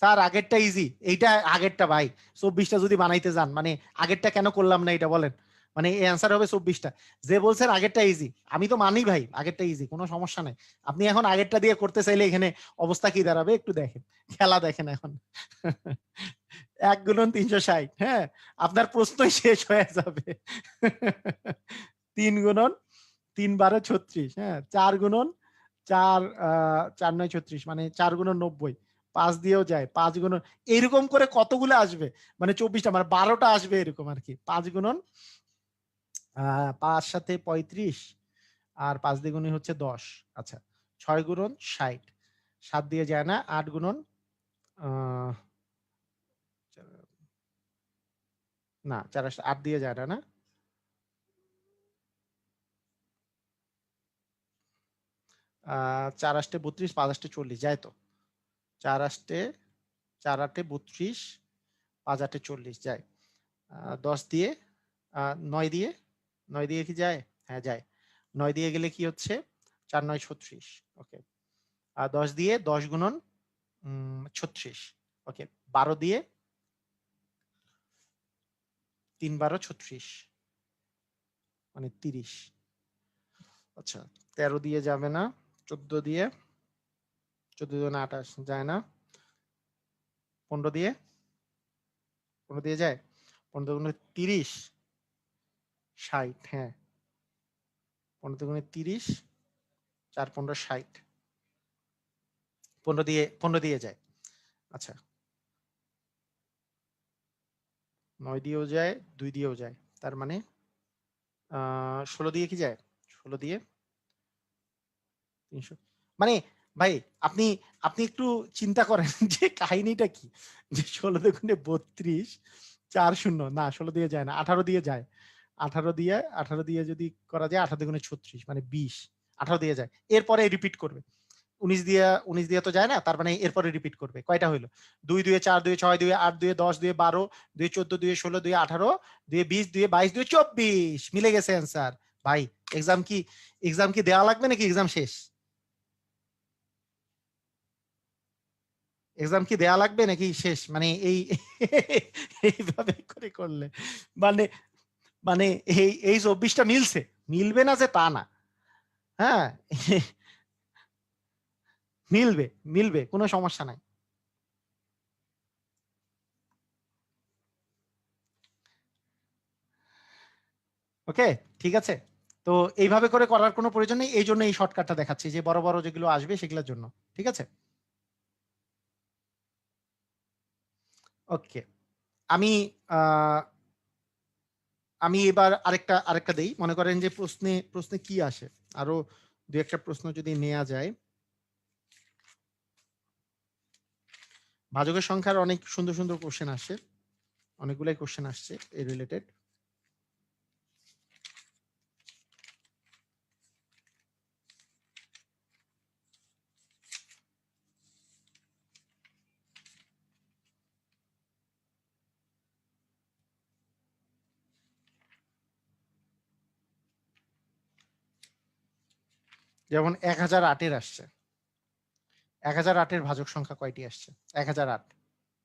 S1: স্যার আগেরটা ইজি, এইটা আগেরটা ভাই 24টা যদি বানাইতে যান, মানে আগেরটা কেন করলাম না এটা বলেন? মানে এই অ্যান্সার হবে 24টা। যে বলছেন আগেরটা ইজি, আমি তো মানি ভাই আগেরটা ইজি, কোনো সমস্যা নাই। আপনি এখন আগেরটা দিয়ে করতে চাইলে এখানে অবস্থা কি দাঁড়াবে একটু দেখেন, খেলা দেখেন এখন। 1 গুণন 360, হ্যাঁ আপনার প্রশ্নই শেষ হয়ে যাবে। 3 গুণন 3 12 36, হ্যাঁ 4 গুণন 4 4 9 36 মানে 4 গুণন 90, 5 দিয়েও যায়, 5 গুণন এরকম করে কতগুলো আসবে? মানে 24টা মানে 12টা আসবে এরকম আরকি। 5 গুণন 5 সাথে 35 আর 5 দ্বিগুণই হচ্ছে 10। আচ্ছা। 6 গুণন 60, 7 দিয়ে যায় না। 8 গুণন আ না 4 8 দিয়ে যায় না, না? 4 আষ্টে 32, 5 আষ্টে 40 যায় তো। 4 আষ্টে 4 আটে 32, 5 আটে 40 যায়। 10 দিয়ে 9 দিয়ে 9 দিয়ে কি যায়? হ্যাঁ, যায়। 9 দিয়ে গেলে কি হচ্ছে? ৪ 9 36 ওকে। 10 দিয়ে 10 গুণন 36 ওকে। 12 দিয়ে ৩ 12 36 মানে 30। আচ্ছা 13 দিয়ে যাবে না। 14 দিয়ে 14 দুগুণে 28 যায় না। 15 দিয়ে 15 দিয়ে যায়। 15 দুগুণে 30, 60 হ্যাঁ। 15 দুগুণে 30, 4 15 60। 15 দিয়ে যায়। আচ্ছা 9 দিয়েও যায়, 2 দিয়েও যায়। তার মানে 16 দিয়ে কি যায়? 16 দিয়ে ৩০০ মানে ভাই আপনি আপনি একটু চিন্তা করেন যে কাহিনীটা কি? যে 16 দুগুণে 32, ৪ শূন্য না 16 দিয়ে যায় না। 18 দিয়ে যায়। 18 দিয়ে যদি করা যায় 18 দুগুণে 36 মানে 20। 18 দিয়ে যায়। এরপরে রিপিট করবে। 19 দিয়ে তো যায় না। তার মানে এরপরে রিপিট করবে। কয়টা হইল? ২ দুয়ে ৪, ২ ৬, ২ ৮, ২ ১০, ২ ১২, ২ ১৪, ২ ১৬, ২ ১৮, ২ ২০, ২ ২২, ২ ২৪ মিলে গেছে অ্যান্সার। ভাই এক্সাম কি দেওয়া লাগবে নাকি এক্সাম শেষ? এক্সাম কি দেয়া লাগবে নাকি শেষ? মানে এইভাবে করে করলে মানে মানে এই ২৪ টা মিলছে। মিলবে না যে তা না। হ্যাঁ? মিলবে, মিলবে। কোন সমস্যা নাই। ওকে? ঠিক আছে? তো এইভাবে করে করার কোন প্রয়োজন নেই। এইজন্য এই শর্টকাটটা দেখাচ্ছি যে বড়, বড় যেগুলো আসবে সেগুলোর জন্য। ঠিক আছে? ওকে। আমি আ আমি এবার আরেকটা দেই। মনে করেন যে প্রশ্নে কি আসে? আরো ২-১ টা প্রশ্ন যদি নেয়া যায়। ভাজকের সংখ্যার অনেক সুন্দর, সুন্দর কোয়েশ্চেন আসে। অনেকগুলাই কোয়েশ্চেন আসছে এই রিলেটেড। যেমন ১০০৮ এর আসছে। ১০০৮ এর ভাজক সংখ্যা কয়টি আসছে? ১০০৮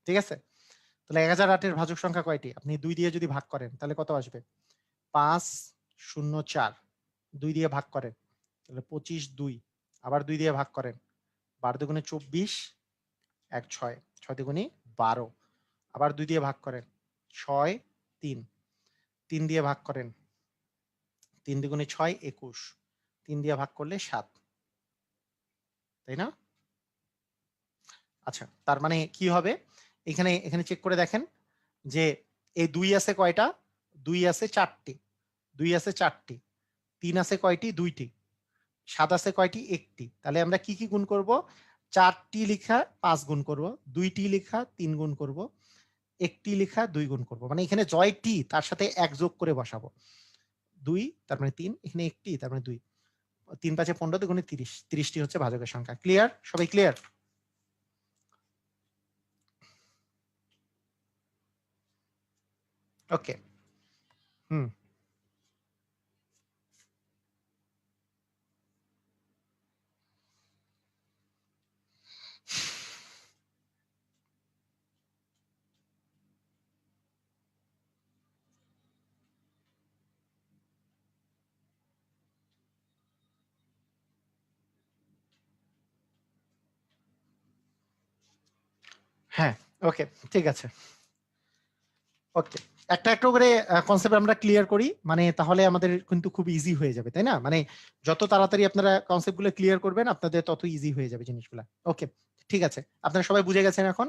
S1: ঠিক আছে? তাহলে ১০০৮ এর ভাজক সংখ্যা কয়টি? আপনি ২ দিয়ে যদি ভাগ করেন তাহলে কত আসবে? ৫ ০ ৪ ২ দিয়ে ভাগ করেন। তাহলে ২৫ ২ আবার ২ দিয়ে ভাগ করেন। ১২ দুগুণে ২৪, ১ ৬ ৬ দুগুণে ১২ আবার ২ দিয়ে ভাগ করেন। ৬ ৩ ৩ দিয়ে ভাগ করেন। ৩ দুগুণে ৬ ২১ ৩ দিয়ে ভাগ করলে ৭ তাই না? আচ্ছা তার মানে কি হবে? এখানে চেক করে দেখেন যে এই ২ আছে কয়টা? ২ আছে ৪ টি। ২ আছে ৪ টি। ৩ আছে কয়টি? ২ টি। ৭ আছে কয়টি? ১ টি। তাহলে আমরা কি গুণ করব? ৪ টি লিখা ৫ গুণ করব। ২ টি লিখা ৩ গুণ করব। ১ টি লিখা ২ গুণ করব। মানে এখানে জয় টি তার সাথে ১ যোগ করে বসাবো। ২ তার মানে ৩ এখানে ১ টি তার মানে ২। ৩ ৫ এ ১৫ দুগুণে ৩০। ৩০ টি হচ্ছে ভাজকের সংখ্যা। ক্লিয়ার? সবাই ক্লিয়ার? ওকে। হুম। হ্যাঁ, ওকে ঠিক আছে। ওকে, একটা একটা করে কনসেপ্ট আমরা ক্লিয়ার করি, মানে তাহলে আমাদের কিন্তু খুব ইজি হয়ে যাবে, তাই না? মানে যত তাড়াতাড়ি আপনারা কনসেপ্টগুলো ক্লিয়ার করবেন আপনাদের তত ইজি হয়ে যাবে জিনিসগুলো। ওকে, ঠিক আছে, আপনারা সবাই বুঝে গেছেন এখন?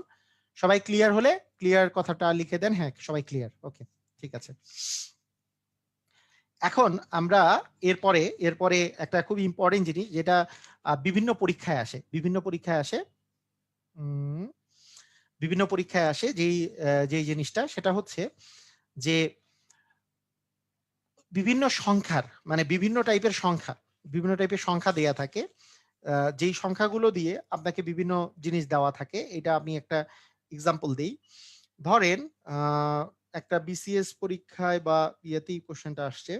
S1: সবাই ক্লিয়ার হলে ক্লিয়ার কথাটা লিখে দেন। হ্যাঁ, সবাই ক্লিয়ার। ওকে, ঠিক আছে। এখন আমরা এরপরে এরপরে একটা খুব ইম্পর্টেন্ট জিনিস, যেটা বিভিন্ন পরীক্ষায় আসে, বিভিন্ন পরীক্ষায় আসে, বিভিন্ন পরীক্ষায় আসে যেই জিনিসটা, সেটা হচ্ছে যে বিভিন্ন সংখ্যার, মানে বিভিন্ন টাইপের সংখ্যা দেয়া থাকে, যেই সংখ্যাগুলো দিয়ে আপনাকে বিভিন্ন জিনিস দেওয়া থাকে। এটা আমি একটা এক্সাম্পল দেই। ধরেন একটা বিসিএস পরীক্ষায় বা ইয়েতেই কোশ্চেনটা আসছে।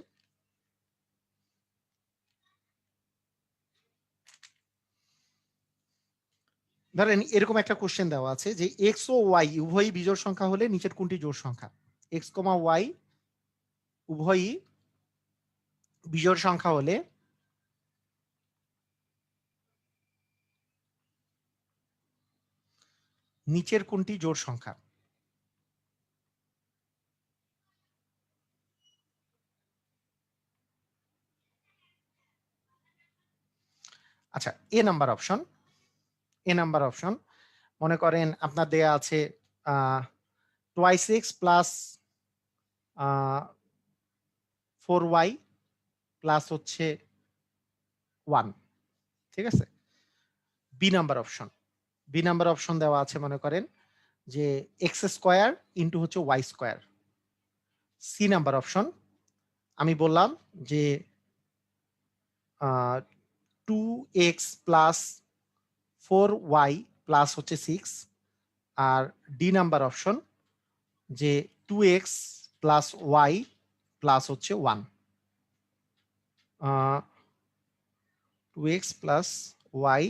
S1: ধরেন এরকম একটা কোশ্চেন দেওয়া আছে যে এক্স ও ওয়াই উভয়ই বিজোড় সংখ্যা হলে নিচের কোনটি জোড় সংখ্যা? এক্স কমা ওয়াই উভয়ই বিজোড় সংখ্যা হলে নিচের কোনটি জোড় সংখ্যা? আচ্ছা, এ নাম্বার অপশন মনে করেন আপনার দেয়া আছে twice x plus 4y plus হচ্ছে 1, ঠিক আছে? বি নাম্বার অপশন দেওয়া আছে মনে করেন যে এক্স স্কোয়ার ইন্টু হচ্ছে Y square. C number option আমি বললাম যে 2x প্লাস 4y প্লাস হচ্ছে 6। আর ডি নাম্বার অপশন যে 2x প্লাস ওয়াই প্লাস হচ্ছে 1, 2x প্লাস ওয়াই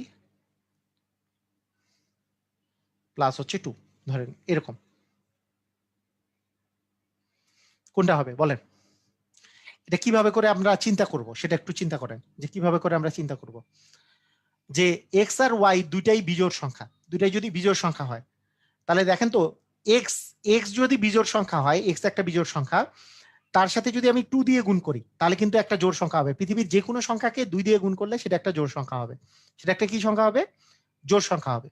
S1: প্লাস হচ্ছে 2, ধরেন এরকম। কোনটা হবে বলেন? এটা কিভাবে করে আমরা চিন্তা করব সেটা একটু চিন্তা করেন, যে কিভাবে করে আমরা চিন্তা করব যে এক্স আর ওয়াই দুইটাই বিজোড় সংখ্যা। দুইটাই যদি বিজোড় সংখ্যা হয় তাহলে দেখেন তো, এক্স এক্স যদি বিজোড় সংখ্যা হয়, এক্স একটা বিজোড় সংখ্যা, তার সাথে যদি আমি 2 দিয়ে গুণ করি তাহলে কিন্তু একটা জোড় সংখ্যা হবে। পৃথিবীর যে কোনো সংখ্যাকে 2 দিয়ে গুণ করলে সেটা একটা জোড় সংখ্যা হবে। সেটা একটা কি সংখ্যা হবে? জোড় সংখ্যা হবে।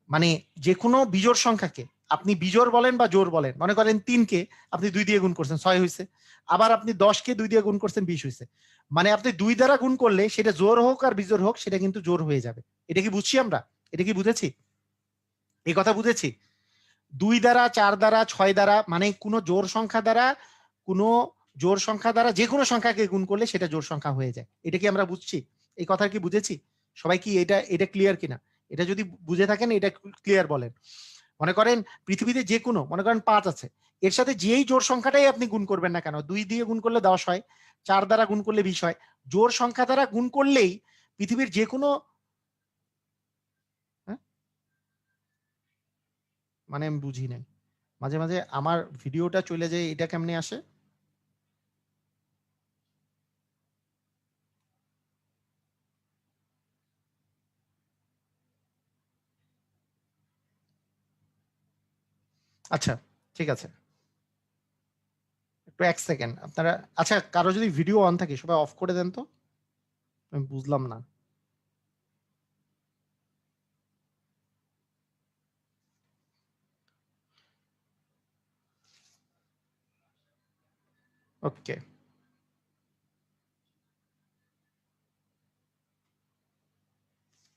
S1: মানে যে কোনো বিজোড় সংখ্যাকে আপনি বিজোড় বলেন বা জোড় বলেন, মনে করেন 3 কে আপনি 2 দিয়ে গুণ করছেন 6 হয়েছে, আবার আপনি 10 কে 2 দিয়ে গুণ করছেন 20 হয়েছে। মানে আপনি 2 দ্বারা গুণ করলে সেটা জোড় হোক আর বিজোড় হোক সেটা কিন্তু জোড় হয়ে যাবে। এটা কি বুঝছি আমরা? এটা কি বুঝেছি? এই কথা বুঝেছি? 2 দ্বারা, 4 দ্বারা, 6 দ্বারা, মানে কোনো জোড় সংখ্যা দ্বারা, কোনো জোড় সংখ্যা দ্বারা যে কোনো সংখ্যাকে গুণ করলে সেটা জোড় সংখ্যা হয়ে যায়। এটা কি আমরা বুঝছি? এই কথা কি বুঝেছি? সবাই কি এটা এটা ক্লিয়ার কিনা? এটা যদি বুঝে থাকেন এটা ক্লিয়ার বলেন। মনে করেন পৃথিবীতে যে কোনো, মনে করেন 5 আছে, এর সাথে যেই জোড় সংখ্যাটাই আপনি গুণ করবেন না কেন, 2 দিয়ে গুণ করলে 10 হয়, 4 দ্বারা গুণ করলে 20 হয়, জোড় সংখ্যা দ্বারা গুণ করলেই পৃথিবীর যে কোনো, হ্যাঁ? মানে আমি বুঝি নাই, মাঝে মাঝে আমার ভিডিওটা চলে যায়, এটা কেমনে আসে? আচ্ছা, ঠিক আছে, একটু 1 সেকেন্ড আপনারা। আচ্ছা, কারো যদি ভিডিও অন থাকে সবাই অফ করে দেন তো, আমি বুঝলাম না। ওকে,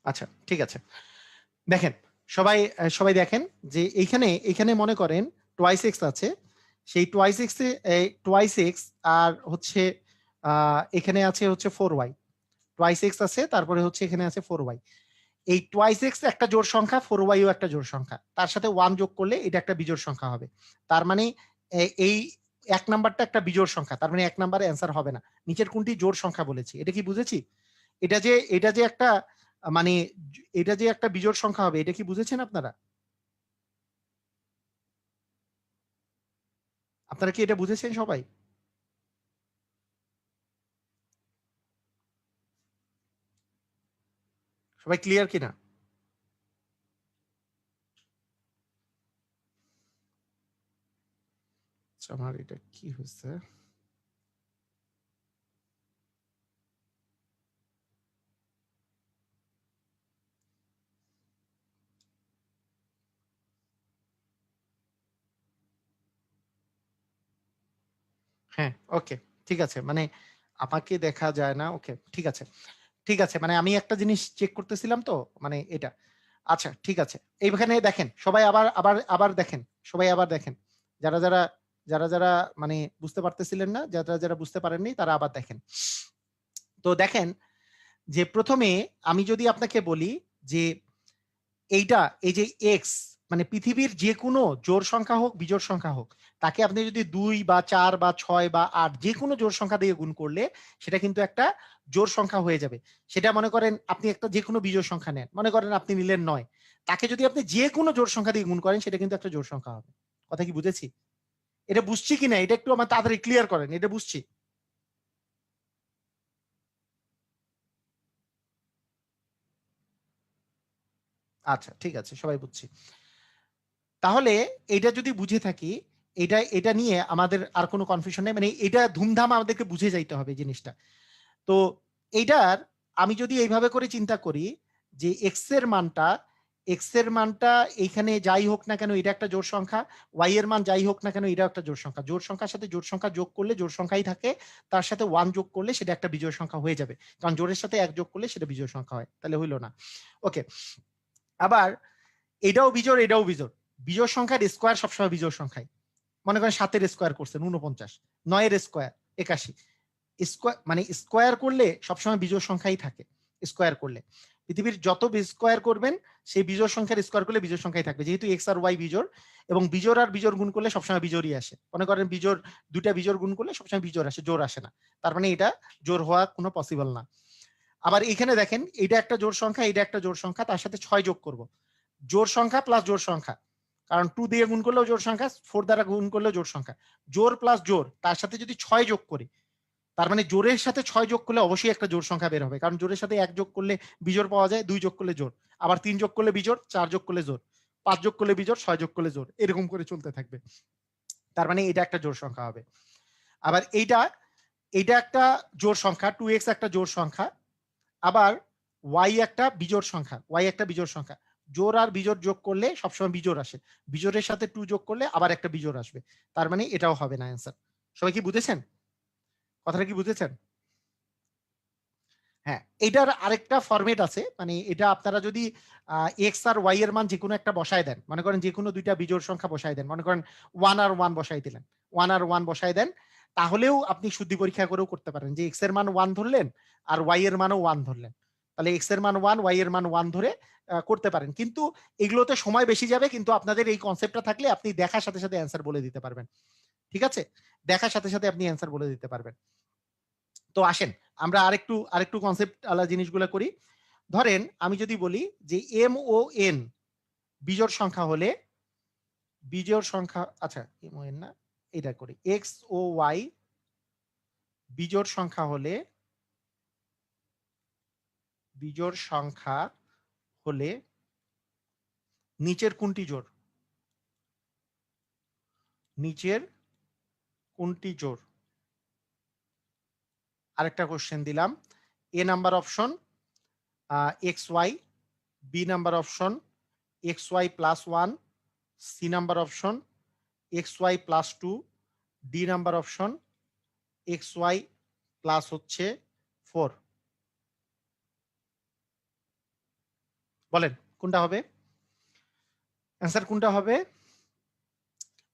S1: আচ্ছা, ঠিক আছে। দেখেন, সবাই সবাই দেখেন যে এইখানে এইখানে মনে করেন টোয়াইস এক্স আছে, সেই টোয়াইস এক্স টোয়াইস এক্স আর হচ্ছে এখানে আছে হচ্ছে 4y। টোয়াইস এক্স আছে, তারপরে হচ্ছে এখানে আছে 4y। এই টোয়াইস এক্স একটা জোড় সংখ্যা, 4y ও একটা জোড় সংখ্যা, তার সাথে 1 যোগ করলে এটা একটা বিজোড় সংখ্যা হবে। তার মানে এই 1 নাম্বারটা একটা বিজোড় সংখ্যা, তার মানে 1 নাম্বারে অ্যান্সার হবে না। নিচের কোনটি জোড় সংখ্যা বলেছি, এটা কি বুঝেছি? এটা যে একটা মানে এটা যে একটা বিজোড় সংখ্যা হবে, এটা কি বুঝেছেন আপনারা? আপনারা কি এটা বুঝেছেন সবাই? সবাই ক্লিয়ার কিনা? আমার এটা কি হয়েছে? হ্যাঁ, ওকে, ঠিক আছে। মানে আমাকে দেখা যায় না। ওকে, ঠিক আছে, ঠিক আছে। মানে আমি একটা জিনিস চেক করতেছিলাম তো, মানে এটা। আচ্ছা, ঠিক আছে। এইখানে দেখেন সবাই আবার আবার আবার দেখেন, সবাই আবার দেখেন। যারা যারা যারা যারা মানে বুঝতে পারতেছিলেন না, যারা যারা বুঝতে পারেননি তারা আবার দেখেন। তো দেখেন যে প্রথমে আমি যদি আপনাকে বলি যে এইটা, এই যে এক্স, মানে পৃথিবীর যে কোনো জোড় সংখ্যা হোক বিজোড় সংখ্যা হোক, তাকে আপনি যদি 2 বা 4 বা 6 বা 8 যে কোনো জোড় সংখ্যা দিয়ে গুণ করলে সেটা কিন্তু একটা জোড় সংখ্যা হয়ে যাবে। সেটা মনে করেন আপনি একটা যে কোনো বিজোড় সংখ্যা নেন, মনে করেন আপনি নিলেন 9, তাকে যদি আপনি যে কোনো জোড় সংখ্যা দিয়ে গুণ করেন সেটা কিন্তু একটা জোড় সংখ্যা হবে। কথা কি বুঝেছি? এটা বুঝছি কিনা এটা একটু আমার তাড়াতাড়ি ক্লিয়ার করেন, এটা বুঝছি? আচ্ছা, ঠিক আছে, সবাই বুঝছি। তাহলে এটা যদি বুঝে থাকি, এটা এটা নিয়ে আমাদের আর কোনো কনফিউশন নেই। মানে এটা ধুমধাম আমাদেরকে বুঝে যাইতে হবে জিনিসটা। তো এইটার আমি যদি এইভাবে করে চিন্তা করি যে এক্স এর মানটা এইখানে যাই হোক না কেন এটা একটা জোড় সংখ্যা, ওয়াই এর মান যাই হোক না কেন এটা একটা জোড় সংখ্যা। জোড় সংখ্যার সাথে জোড় সংখ্যা যোগ করলে জোড় সংখ্যাই থাকে, তার সাথে 1 যোগ করলে সেটা একটা বিজোড় সংখ্যা হয়ে যাবে। কারণ জোড়ের সাথে 1 যোগ করলে সেটা বিজোড় সংখ্যা হয়। তাহলে হইল না? ওকে। আবার এটাও বিজোড়, এটাও বিজোড়। বিজোড় সংখ্যার স্কোয়ার সবসময় বিজোড় সংখ্যায়। মনে করেন 7 এর স্কোয়ার করছেন 49, 9 এর স্কোয়ার 81। স্কোয়ার মানে স্কোয়ার করলে সবসময় বিজোড় সংখ্যাই থাকে। স্কোয়ার করলে পৃথিবীর যত স্কোয়ার করবেন সেই বিজোড় সংখ্যার স্কোয়ার করলে বিজোড় সংখ্যাই থাকবে, যেহেতু এক্স আর ওয়াই বিজোড়, এবং বিজোড় আর বিজোড় গুণ করলে সবসময় বিজোড়ই আসে। মনে করেন বিজোড়, দুইটা বিজোড় গুণ করলে সবসময় বিজোড় আসে, জোড় আসে না। তার মানে এটা জোড় হওয়া কোনো পসিবল না। আবার এখানে দেখেন এটা একটা জোড় সংখ্যা, এটা একটা জোড় সংখ্যা, তার সাথে 6 যোগ করব। জোড় সংখ্যা প্লাস জোড় সংখ্যা, কারণ 2 দিয়ে গুণ করলেও জোড় সংখ্যা, 4 দ্বারা গুণ করলেও জোড় সংখ্যা। জোড় প্লাস জোড়, তার সাথে যদি 6 যোগ করি, তার মানে জোড়ের সাথে 6 যোগ করলে অবশ্যই একটা জোড় সংখ্যা বের হবে, কারণ জোড়ের সাথে 1 যোগ করলে বিজোড় পাওয়া যায়, 2 যোগ করলে জোড়, আবার 3 যোগ করলে বিজোড়, 4 যোগ করলে জোড়, 5 যোগ করলে বিজোড়, 6 যোগ করলে জোড়, এরকম করে চলতে থাকবে। তার মানে এটা একটা জোড় সংখ্যা হবে। আবার এইটা, এটা একটা জোড় সংখ্যা, 2x একটা জোড় সংখ্যা। আবার ওয়াই একটা বিজোড় সংখ্যা, ওয়াই একটা বিজোড় সংখ্যা। জোড় আর বিজোড় যোগ করলে সবসময় বিজোড় আসে, বিজোড়ের সাথে 2 যোগ করলে আবার একটা বিজোড় আসবে। তার মানে এটাও হবে না অ্যান্সার। সবাই কি বুঝেছেন? কথাটা কি বুঝেছেন? হ্যাঁ, এটার আরেকটা ফরম্যাট আছে। মানে এটা আপনারা যদি এক্স আর ওয়াই এর মান যে কোনো একটা বসায় দেন, মনে করেন যে কোনো দুইটা বিজোড় সংখ্যা বসায় দেন, মনে করেন 1 আর 1 বসাই দিলেন, 1 আর 1 বসায় দেন, তাহলেও আপনি শুদ্ধি পরীক্ষা করেও করতে পারেন যে এক্স এর মান 1 ধরলেন আর ওয়াই এর মানও 1 ধরলেন। তাহলে এক্স এর মান 1, ওয়াই এর মান 1 ধরে করতে পারেন। কিন্তু এগুলোতে সময় বেশি যাবে, কিন্তু আপনাদের এই কনসেপ্টটা থাকলে আপনি দেখার সাথে সাথে অ্যান্সার বলে দিতে পারবেন। ঠিক আছে? দেখার সাথে সাথে আপনি অ্যান্সার বলে দিতে পারবেন। তো আসেন আমরা আরেকটু আরেকটু কনসেপ্ট আলাদা জিনিসগুলো করি। ধরেন আমি যদি বলি যে এম ও এন বিজোড় সংখ্যা হলে, বিজোড় সংখ্যা, আচ্ছা এম ও এন না, এটা করি, এক্স ও ওয়াই বিজোড় সংখ্যা হলে, বিজোড় সংখ্যা হলে নিচের কোনটি জোড়? নিচের কোনটি জোড়? আরেকটা কোশ্চেন দিলাম, A number option X Y, B number option X Y plus 1, C number option X Y plus 2, D number option X Y plus হচ্ছে 4। বলেন কোনটা হবে? অ্যান্সার কোনটা হবে?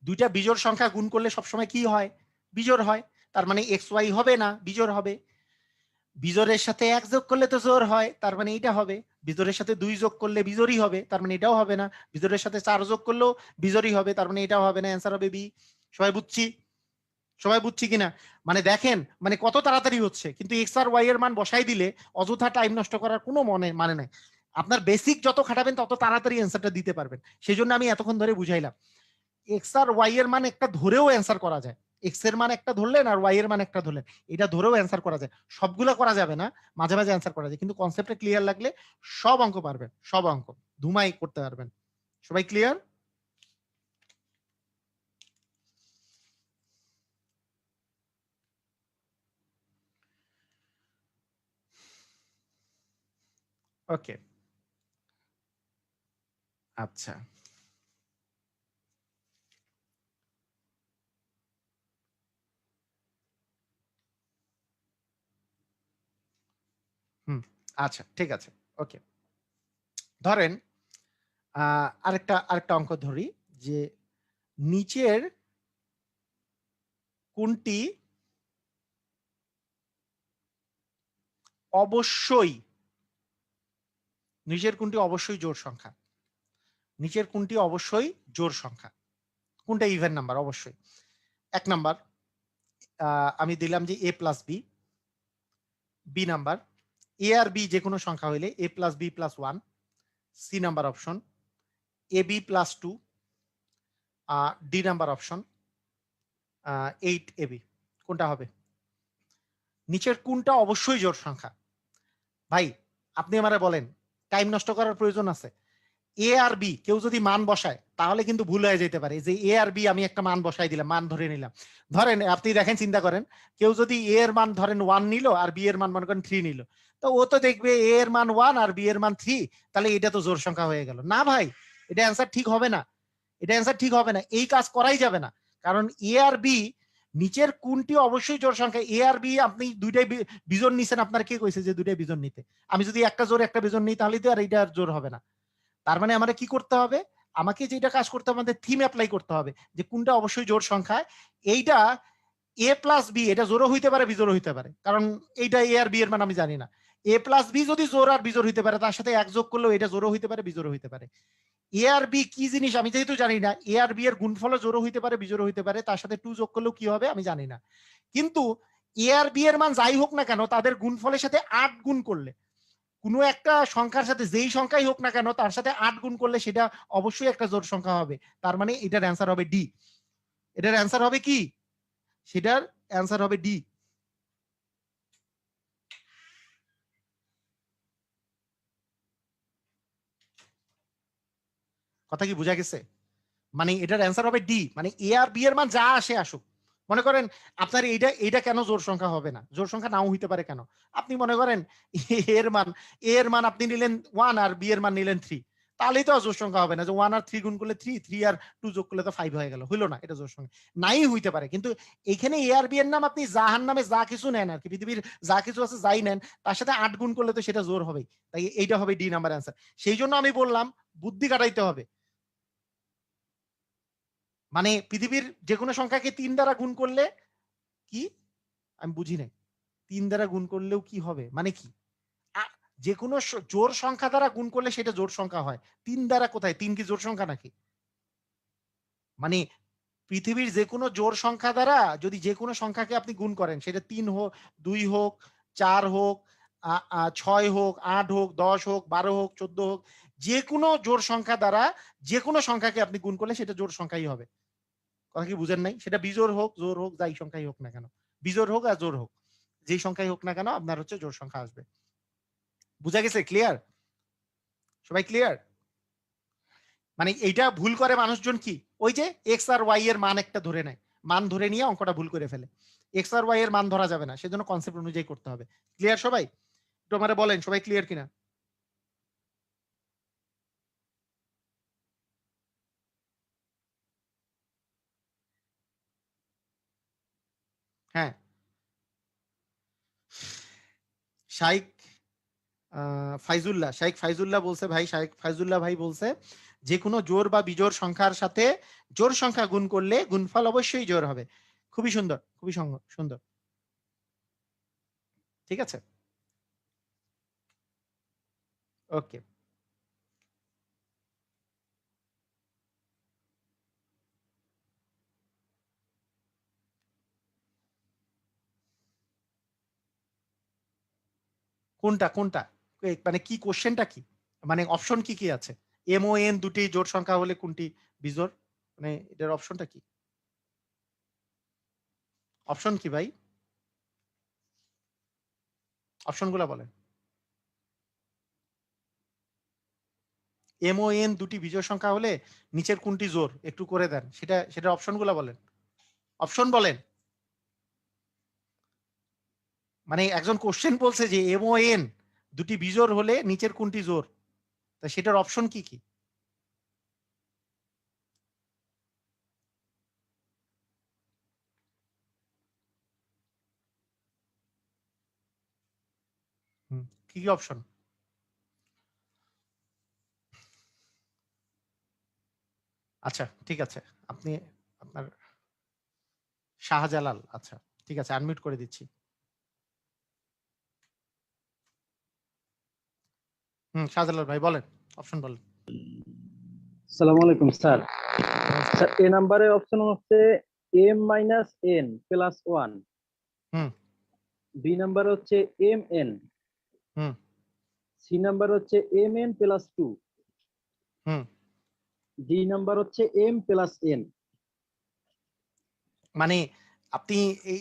S1: দুইটা বিজোড় সংখ্যা গুণ করলে সবসময় কি হয়? বিজোড় হয়। তার মানে এক্স ওয়াই হবে না, বিজোড় হবে। বিজোড়ের সাথে 1 যোগ করলে তো জোড় হয়, তার মানে এটা হবে। বিজোড়ের সাথে 2 যোগ করলে বিজোড়ই হবে, তার মানে এটাও হবে না। বিজোড়ের সাথে 4 যোগ করলেও বিজোড়ই হবে, তার মানে এটাও হবে না। অ্যান্সার হবে বি। সবাই বুঝছি? সবাই বুঝছি কিনা? মানে দেখেন মানে কত তাড়াতাড়ি হচ্ছে, কিন্তু এক্স আর ওয়াই এর মান বসাই দিলে অযথা টাইম নষ্ট করার কোনো মানে নাই। আপনার বেসিক যত খাটাবেন তত তাড়াতাড়ি অ্যান্সারটা দিতে পারবেন। সেই জন্য আমি এতক্ষণ ধরে বুঝাইলাম। এক্স আর ওয়াই এর মান একটা ধরেও অ্যান্সার করা যায়। এক্স এর মান একটা ধরলেন আর ওয়াই এর মান একটা ধরলেন, এটা ধরেও অ্যান্সার করা যায়। সবগুলো করা যাবে না, মাঝে মাঝে অ্যান্সার করা যায়, কিন্তু কনসেপ্টটা ক্লিয়ার লাগলে সব অঙ্ক পারবেন, সব অঙ্ক ধুমাই করতে পারবেন। সবাই ক্লিয়ার? ওকে, আচ্ছা হুম, আচ্ছা ঠিক আছে, ওকে। ধরেন আরেকটা আরেকটা অঙ্ক ধরি যে নিচের কোনটি অবশ্যই নিচের কোনটি অবশ্যই জোড় সংখ্যা, নিচের কোনটি অবশ্যই জোড় সংখ্যা, কোনটা ইভেন নাম্বার অবশ্যই। ১ নাম্বার আমি দিলাম যে a plus B, B number A আর বি যে কোনো সংখ্যা হইলে a plus B plus 1, C number option A B plus 2, D number option 8 A B. কোনটা হবে? নিচের কোনটা অবশ্যই জোড় সংখ্যা? ভাই আপনি আমারে বলেন, টাইম নষ্ট করার প্রয়োজন আছে? এ আর বি কেউ যদি মান বসায় তাহলে কিন্তু ভুল হয়ে যেতে পারে, যে এ আর বি আমি একটা মান বসাই দিলাম, মান ধরে নিলাম। ধরেন আপনি দেখেন, চিন্তা করেন, কেউ যদি এ এর মান ধরেন 1 নিল আর বি এর মান মনে করেন 3 নিল, তো ও তো দেখবে এ এর মান 1 আর বি এর মান 3, তাহলে এটা তো জোড় সংখ্যা হয়ে গেল না ভাই। এটা অ্যান্সার ঠিক হবে না, এটা অ্যান্সার ঠিক হবে না, এই কাজ করাই যাবে না। কারণ এ আর বি নিচের কোনটি অবশ্যই জোড় সংখ্যা, এ আর বি আপনি দুইটাই বিজোড় নিছেন, আপনার কে কইছে যে দুইটাই বিজোড় নিতে? আমি যদি একটা জোড় একটা বিজোড় নিই তাহলে তো আর এটা জোড় হবে না। তার মানে আমাদের কি করতে হবে? আমাকে যেটা কাজ করতে হবে, আমাদের থিম অ্যাপ্লাই করতে হবে যে কোনটা অবশ্যই জোড় সংখ্যা। এইটা এ প্লাস বি এটা জোড়ও হইতে পারে বিজোড়ও হইতে পারে, কারণ এইটা এ আর বি এর মান আমি জানি না। এ প্লাস বি যদি জোড় আর বিজোড় হইতে পারে, তার সাথে এক যোগ করলেও এটা জোড়ও হইতে পারে বিজোড়ও হইতে পারে। এ আর বি কি জিনিস আমি যেহেতু জানি না, এ আর বি এর গুণফলও জোড়ও হইতে পারে বিজোড়ও হইতে পারে, তার সাথে 2 যোগ করলেও কি হবে আমি জানি না। কিন্তু এ আর বি এর মান যাই হোক না কেন, তাদের গুণফলের সাথে 8 গুণ করলে, কোনো একটা সংখ্যার সাথে যেই সংখ্যাই হোক না কেন তার সাথে 8 গুণ করলে সেটা অবশ্যই একটা জোড় সংখ্যা হবে। তার মানে এটার অ্যান্সার হবে ডি। এটার অ্যান্সার হবে কি? সেটার অ্যান্সার হবে ডি। কথা কি বোঝা গেছে? মানে এটার অ্যান্সার হবে ডি, মানে এ আর বি এর মান যা আসে আসুক। মনে করেন আপনার এইটা এইটা কেন জোড় সংখ্যা হবে না? জোড় সংখ্যা নাও হইতে পারে কেন? আপনি মনে করেন এর মান, এ এর মান আপনি নিলেন 1 আর বি এর মান নিলেন 3, তাহলেই তো জোড় সংখ্যা হবে না যে 1 আর 3 গুণ করলে 3, 3 আর 2 যোগ করলে তো 5 হয়ে গেল, হইলো না, এটা জোড় সংখ্যা নাই হইতে পারে। কিন্তু এইখানে এ আর বি এর নাম আপনি জাহান নামে যা কিছু নেন আর কি, পৃথিবীর যা কিছু আছে যাই নেন, তার সাথে 8 গুণ করলে তো সেটা জোড় হবেই। তাই এইটা হবে ডি নাম্বার অ্যান্সার। সেই জন্য আমি বললাম বুদ্ধি কাটাইতে হবে। মানে পৃথিবীর যে কোনো সংখ্যাকে 3 দ্বারা গুণ করলে কি? আমি বুঝি নাই। 3 দ্বারা গুণ করলেও কি হবে? মানে কি? আ যে কোনো জোড় সংখ্যা দ্বারা গুণ করলে সেটা জোড় সংখ্যা হয়। 3 দ্বারা কোথায়? 3 কি জোড় সংখ্যা নাকি? মানে পৃথিবীর যেকোনো জোড় সংখ্যা দ্বারা যদি যেকোনো সংখ্যাকে আপনি গুণ করেন, সেটা 3 হোক, 2 হোক, 4 হোক, 6 হোক, 8 হোক, 10 হোক, 12 হোক, 14 হোক, যেকোনো জোড় সংখ্যা দ্বারা যেকোনো সংখ্যাকে আপনি গুণ করলে সেটা জোড় সংখ্যাই হবে। কথা কি বুঝেন নাই? সেটা বিজোড় হোক, জোড় হোক, যাই সংখ্যাই হোক না কেন। বিজোড় হোক আর জোড় হোক, যেই সংখ্যাই হোক না কেন আপনার হচ্ছে জোড় সংখ্যা আসবে। বুঝা গেছে? ক্লিয়ার? সবাই ক্লিয়ার? মানে এইটা ভুল করে মানুষজন কি? ওই যে এক্স আর ওয়াই এর মান একটা ধরে নেয়। মান ধরে নিয়ে অঙ্কটা ভুল করে ফেলে। এক্স আর ওয়াই এর মান ধরা যাবে না। সেজন্য কনসেপ্ট অনুযায়ী করতে হবে। ক্লিয়ার সবাই? একটু আমারে বলেন সবাই ক্লিয়ার কিনা? হ্যাঁ। শাইখ ফাইজুল্লাহ, শাইখ ফাইজুল্লাহ বলছে, ভাই শাইখ ফাইজুল্লাহ ভাই বলছে যে কোনো জোড় বা বিজোড় সংখ্যার সাথে জোড় সংখ্যা গুণ করলে গুণফল অবশ্যই জোড় হবে। খুবই সুন্দর, খুবই সুন্দর। ঠিক আছে? ওকে। কোনটা কোনটা? মানে কি কোশ্চেনটা কি? মানে অপশন কি কি আছে? এম ও এন দুটি জোড় সংখ্যা হলে কোনটি বিজোড়? মানে এটার অপশনটা কি? অপশন কি ভাই? অপশনগুলা বলেন। এম ও এন দুটি বিজোড় সংখ্যা হলে নিচের কোনটি জোড়? একটু করে দেন। সেটার অপশনগুলা বলেন। অপশন বলেন। মানে একজন কোশ্চেন বলছে যে এম ও এন দুটি বিজোড় হলে নিচের কোনটি জোড়? তা সেটার অপশন কি কি? কি কি অপশন? আচ্ছা ঠিক আছে, আপনি আপনার শাহজালাল, আচ্ছা ঠিক আছে, আনমিউট করে দিচ্ছি। শাহজালাল ভাই বলেন, অপশন বলেন।
S2: আসসালামু আলাইকুম স্যার। স্যার এ নাম্বারের অপশন হচ্ছে m minus n plus 1, B number হচ্ছে mn, সি নাম্বার হচ্ছে mn প্লাস 2, ডি নাম্বার হচ্ছে m প্লাস n।
S1: মানে আপনি এই,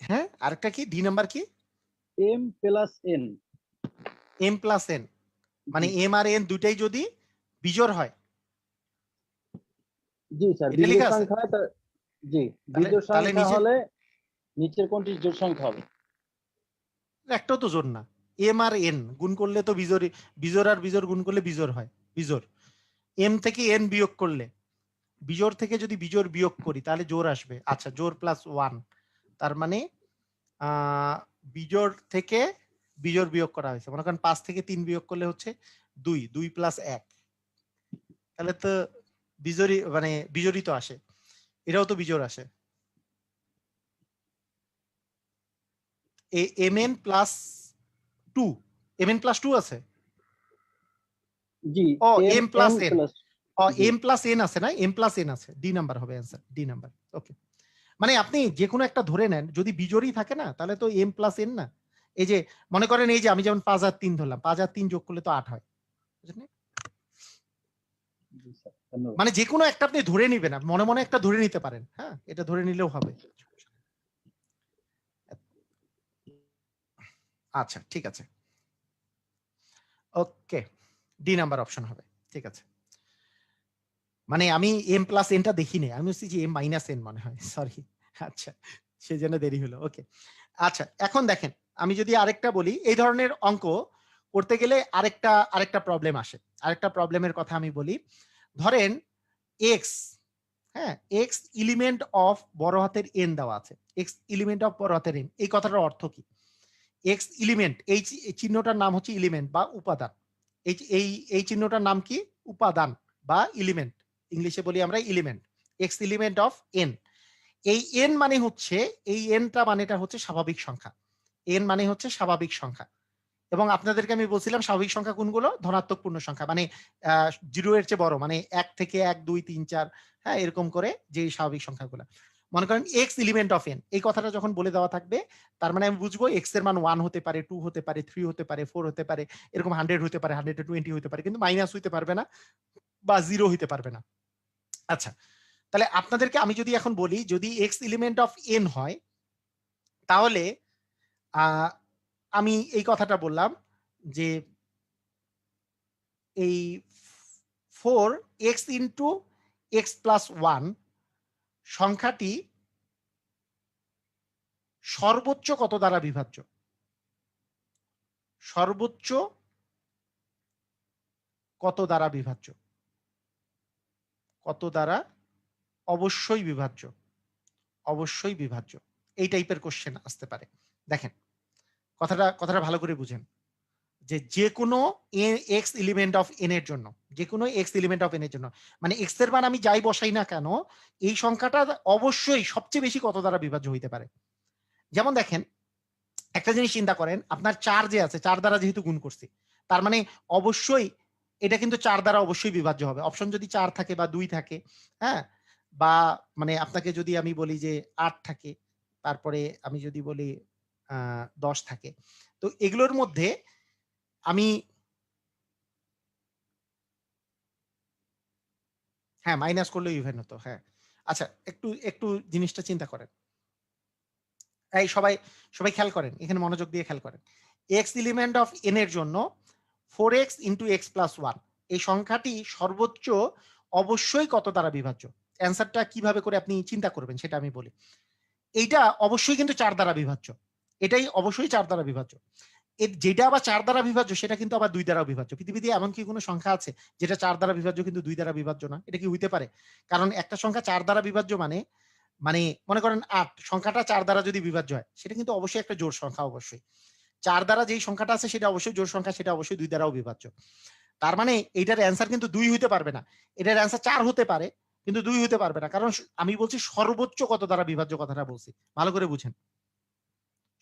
S1: হ্যাঁ আরেকটা কি, ডি নাম্বার কি?
S2: m plus n।
S1: m plus n, মানে m আর n দুটাই যদি বিজোড় হয়।
S2: জি স্যার,
S1: এটা
S2: বিজোড়
S1: লেখা আছে?
S2: সংখ্যা জি,
S1: তাহলে
S2: বিজোড়
S1: তাহলে
S2: সংখ্যা
S1: নিচে
S2: হলে নিচের কোনটি জোড় সংখ্যা হবে?
S1: একটাও তো জোড় না, m আর n গুণ করলে তো বিজোড়, বিজোড় আর বিজোড় গুণ করলে বিজোড় হয়, বিজোড়। m থেকে n বিয়োগ করলে, বিজোড় থেকে যদি বিজোড় বিয়োগ করি তাহলে জোড় আসবে। আচ্ছা জোড় প্লাস 1, তার মানে বিজোড় থেকে বিজোড় বিয়োগ করা হয়েছে, মনে করেন 5 থেকে 3 বিয়োগ করলে হচ্ছে 2, 2 প্লাস 1, তাহলে তো বিজোড়ই মানে বিজোড়ই তো আসে, এটাও তো বিজোড় আসে। mn প্লাস 2, mn প্লাস 2 আছে।
S2: জি,
S1: ও
S2: m
S1: m plus
S2: n
S1: n,
S2: plus
S1: ও
S2: জি
S1: m প্লাস n আছে না, m প্লাস n আছে, ডি নাম্বার হবে অ্যান্সার, ডি নাম্বার। ওকে, মানে আপনি যে কোনো একটা ধরে নেন, যদি বিজোড়ই থাকে না তাহলে তো m প্লাস n না। এই যে মনে করেন এই যে আমি যেমন 5 আর 3 ধরলাম, 5 আর 3 যোগ করলে তো 8 হয়, বুঝলেন?
S2: জি স্যার, ধন্যবাদ।
S1: মানে যে কোনো একটা আপনি ধরে নিবেন, মনে মনে একটা ধরে নিতে পারেন, হ্যাঁ এটা ধরে নিলেও হবে। আচ্ছা ঠিক আছে, ওকে, ডি নাম্বার অপশন হবে, ঠিক আছে। মানে আমি m প্লাস এনটা দেখিনি, আমি হচ্ছে যে m মাইনাস এন মনে হয়, সরি। আচ্ছা সেই জন্য দেরি হলো, ওকে। আচ্ছা এখন দেখেন, আমি যদি আরেকটা বলি, এই ধরনের অঙ্ক করতে গেলে আরেকটা আরেকটা প্রবলেম আসে, আরেকটা প্রবলেমের কথা আমি বলি। ধরেন এক্স, হ্যাঁ এক্স এলিমেন্ট অফ বড় হাতের এন দেওয়া আছে, এক্স এলিমেন্ট অফ বড় হাতের এন, এই কথাটার অর্থ কি? এক্স এলিমেন্ট, এই চিহ্নটার নাম হচ্ছে এলিমেন্ট বা উপাদান। এই এই এই চিহ্নটার নাম কি? উপাদান বা এলিমেন্ট, ইংলিশে বলি আমরা element, x element of N. এই এন মানে হচ্ছে, এই এনটা মানেটা হচ্ছে স্বাভাবিক সংখ্যা, এন মানে হচ্ছে স্বাভাবিক সংখ্যা। এবং আপনাদেরকে আমি বলছিলাম স্বাভাবিক সংখ্যা কোনগুলো, ধনাত্মক পূর্ণ সংখ্যা, মানে 0 এর চেয়ে বড়, মানে 1 থেকে 1 2 3 4, হ্যাঁ এরকম করে যে স্বাভাবিক সংখ্যাগুলো। মনে করেন এক্স এলিমেন্ট অফ এন, এই কথাটা যখন বলে দেওয়া থাকবে, তার মানে আমি বুঝবো এক্স এর মান 1 হতে পারে, 2 হতে পারে, 3 হতে পারে, 4 হতে পারে, এরকম 100 হতে পারে, 120 হতে পারে, কিন্তু মাইনাস হইতে পারবে না বা 0 হইতে পারবে না। আচ্ছা তাহলে আপনাদেরকে আমি যদি এখন বলি, যদি এক্স এলিমেন্ট অফ এন হয়, তাহলে আমি এই কথাটা বললাম যে এই 4x ইন্টু এক্স প্লাস 1 সংখ্যাটি সর্বোচ্চ কত দ্বারা বিভাজ্য? সর্বোচ্চ কত দ্বারা বিভাজ্য? কত দ্বারা? অবশ্যই বিভাজ্য, অবশ্যই বিভাজ্য, এই টাইপের কোশ্চেন আসতে পারে। দেখেন কথাটা কথাটা ভালো করে বুঝেন, যে কোনো এক্স এলিমেন্ট অফ এন এর জন্য, যে কোনো এক্স এলিমেন্ট অফ এন এর জন্য, মানে এক্স এর মান আমি যাই বসাই না কেন, এই সংখ্যাটা অবশ্যই সবচেয়ে বেশি কত দ্বারা বিভাজ্য হইতে পারে। যেমন দেখেন একটা জিনিস চিন্তা করেন, আপনার 4 যে আছে, 4 দ্বারা যেহেতু গুণ করছি, তার মানে অবশ্যই এটা কিন্তু 4 দ্বারা অবশ্যই বিভাজ্য হবে। অপশন যদি 4 থাকে বা 2 থাকে, হ্যাঁ, বা মানে আপনাকে যদি আমি বলি যে 8 থাকে, তারপরে আমি যদি বলি 10 থাকে, তো এগুলোর মধ্যে আমি, হ্যাঁ মাইনাস করলেও ইভেন হতো, হ্যাঁ। আচ্ছা একটু একটু জিনিসটা চিন্তা করেন, এই সবাই সবাই খেয়াল করেন, এখানে মনোযোগ দিয়ে খেয়াল করেন। এক্স এলিমেন্ট অফ এন এর জন্য 4x ইন্টু এক্স প্লাস 1, এই সংখ্যাটি সর্বোচ্চ অবশ্যই কত দ্বারা বিভাজ্য? অ্যান্সারটা কিভাবে করে আপনি চিন্তা করবেন সেটা আমি বলি। এইটা অবশ্যই কিন্তু 4 দ্বারা বিভাজ্য, এটাই অবশ্যই 4 দ্বারা বিভাজ্য। যেটা আবার 4 দ্বারা বিভাজ্য সেটা কিন্তু আবার 2 দ্বারা বিভাজ্য। পৃথিবীতে এমন কি কোনো সংখ্যা আছে যেটা 4 দ্বারা বিভাজ্য কিন্তু 2 দ্বারা বিভাজ্য না? এটা কি হইতে পারে? কারণ একটা সংখ্যা 4 দ্বারা বিভাজ্য মানে মনে করেন 8 সংখ্যাটা 4 দ্বারা যদি বিভাজ্য হয় সেটা কিন্তু অবশ্যই একটা জোড় সংখ্যা অবশ্যই। 4 দ্বারা যেই সংখ্যাটা আছে সেটা অবশ্যই জোড় সংখ্যা, সেটা অবশ্যই 2 দ্বারাও বিভাজ্য। তার মানে এইটার অ্যান্সার কিন্তু 2 হইতে পারবে না। এটার অ্যান্সার 4 হতে পারে কিন্তু 2 হতে পারবে না। কারণ আমি বলছি সর্বোচ্চ কত দ্বারা বিভাজ্য কথাটা বলছি। ভালো করে বুঝেন।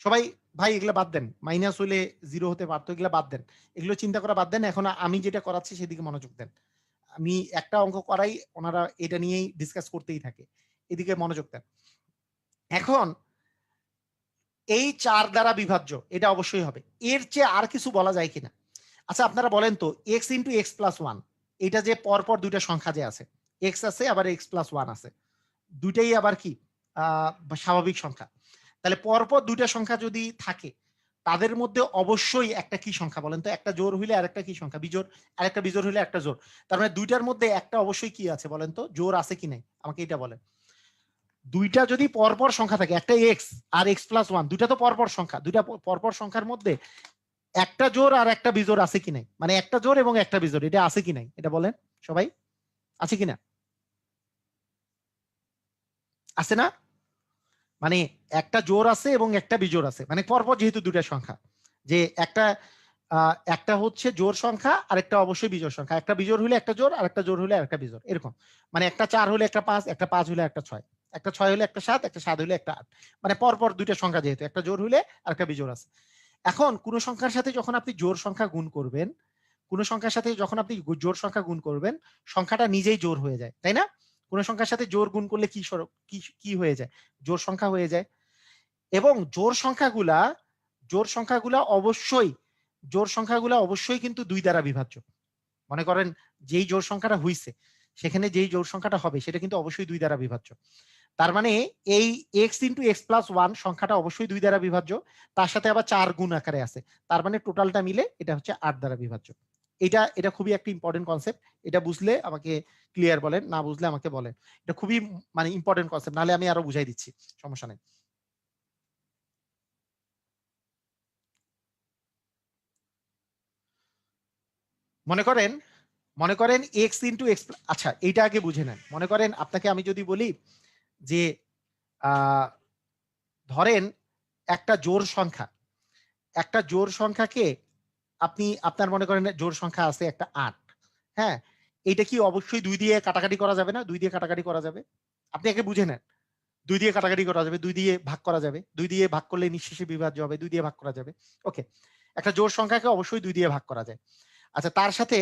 S1: সবাই ভাই এগুলা বাদ দেন। মাইনাস হইলে 0 হতে পারতো, এগুলা বাদ দেন। এগুলো চিন্তা করা বাদ দেন। এখন আমি যেটা করাচ্ছি সেদিকে মনোযোগ দেন। আমি একটা অঙ্ক করাই ওনারা এটা নিয়েই ডিসকাস করতেই থাকে। এদিকে মনোযোগ দেন। এখন এই 4 দ্বারা বিভাজ্য এটা অবশ্যই হবে। এর চেয়ে আর কিছু বলা যায় কিনা? আচ্ছা আপনারা বলেন তো x into x plus 1 এটা যে পরপর দুইটা সংখ্যা যে আছে, x আছে আবার x plus 1 আছে। দুইটাই আবার কি স্বাভাবিক সংখ্যা। তাহলে পরপর দুইটা সংখ্যা যদি থাকে তাদের মধ্যে অবশ্যই একটা কি সংখ্যা বলেন তো? একটা জোড় হইলে আরেকটা কি সংখ্যা? বিজোড়। আরেকটা বিজোড় হইলে একটা জোড়। তার মানে দুইটার মধ্যে একটা অবশ্যই কি আছে বলেন তো? জোড় আছে কি নাই? আমাকে এটা বলেন। দুইটা যদি পরপর সংখ্যা থাকে, একটা x আর x plus 1 দুইটা তো পরপর সংখ্যা। দুইটা পরপর সংখ্যার মধ্যে একটা জোড় আর একটা বিজোড় আছে কি নাই? মানে একটা জোড় এবং একটা বিজোড় এটা আছে কি নাই? এটা বলেন সবাই। আছে কিনা? আছে না? মানে একটা জোড় আছে এবং একটা বিজোড় আছে। মানে পরপর যেহেতু দুইটা সংখ্যা, যে একটা হচ্ছে জোড় সংখ্যা আর একটা অবশ্যই বিজোড় সংখ্যা। একটা বিজোড় হলে একটা জোড় আর একটা জোড় হলে আরেকটা বিজোড়, এরকম। মানে একটা 4 হলে একটা 5, একটা 5 হলে একটা 6, একটা 6 হলে একটা 7, একটা 7 হলে একটা 8। মানে পরপর দুইটা সংখ্যা যেহেতু একটা জোড় হলে আর একটা বিজোড় আছে। এখন কোন সংখ্যার সাথে যখন আপনি জোড় সংখ্যা গুণ করবেন, কোন সংখ্যার সাথে যখন আপনি জোড় সংখ্যা গুণ করবেন, সংখ্যাটা নিজেই জোড় হয়ে যায়, তাই না? কোন সংখ্যার সাথে জোড় গুণ করলে কি হয়ে যায়? জোড় সংখ্যা হয়ে যায়। এবং জোড় সংখ্যাগুলা অবশ্যই কিন্তু 2 দ্বারা বিভাজ্য। মনে করেন যেই জোড় সংখ্যাটা হইছে সেখানে যেই জোড় সংখ্যাটা হবে সেটা কিন্তু অবশ্যই 2 দ্বারা বিভাজ্য। তার মানে এই x into x plus 1 সংখ্যাটা অবশ্যই 2 দ্বারা বিভাজ্য, তার সাথে আবার 4 গুণ আকারে আছে। তার মানে টোটালটা মিলে এটা হচ্ছে 8 দ্বারা বিভাজ্য। এটা খুবই একটা ইম্পর্টেন্ট কনসেপ্ট। এটা বুঝলে আমাকে ক্লিয়ার বলেন, না বুঝলে আমাকে বলেন। এটা খুবই ইম্পর্টেন্ট কনসেপ্ট, নাহলে আমি আরো বুঝাই দিচ্ছি, সমস্যা নেই। মনে করেন x into x, আচ্ছা এইটা আগে বুঝে নেন। মনে করেন আপনাকে আমি যদি বলি যে ধরেন একটা জোড় সংখ্যাকে আপনার মনে করেন জোড় সংখ্যা আছে একটা 8, হ্যাঁ, এটা কি অবশ্যই 2 দিয়ে কাটাকাটি করা যাবে না? 2 দিয়ে কাটাকাটি করা যাবে। আপনি আগে বুঝে নেন। 2 দিয়ে কাটাকাটি করা যাবে, 2 দিয়ে ভাগ করা যাবে। 2 দিয়ে ভাগ করলে নিঃশেষে বিভাজ্য হবে, 2 দিয়ে ভাগ করা যাবে। ওকে, একটা জোড় সংখ্যাকে অবশ্যই 2 দিয়ে ভাগ করা যায়। আচ্ছা তার সাথে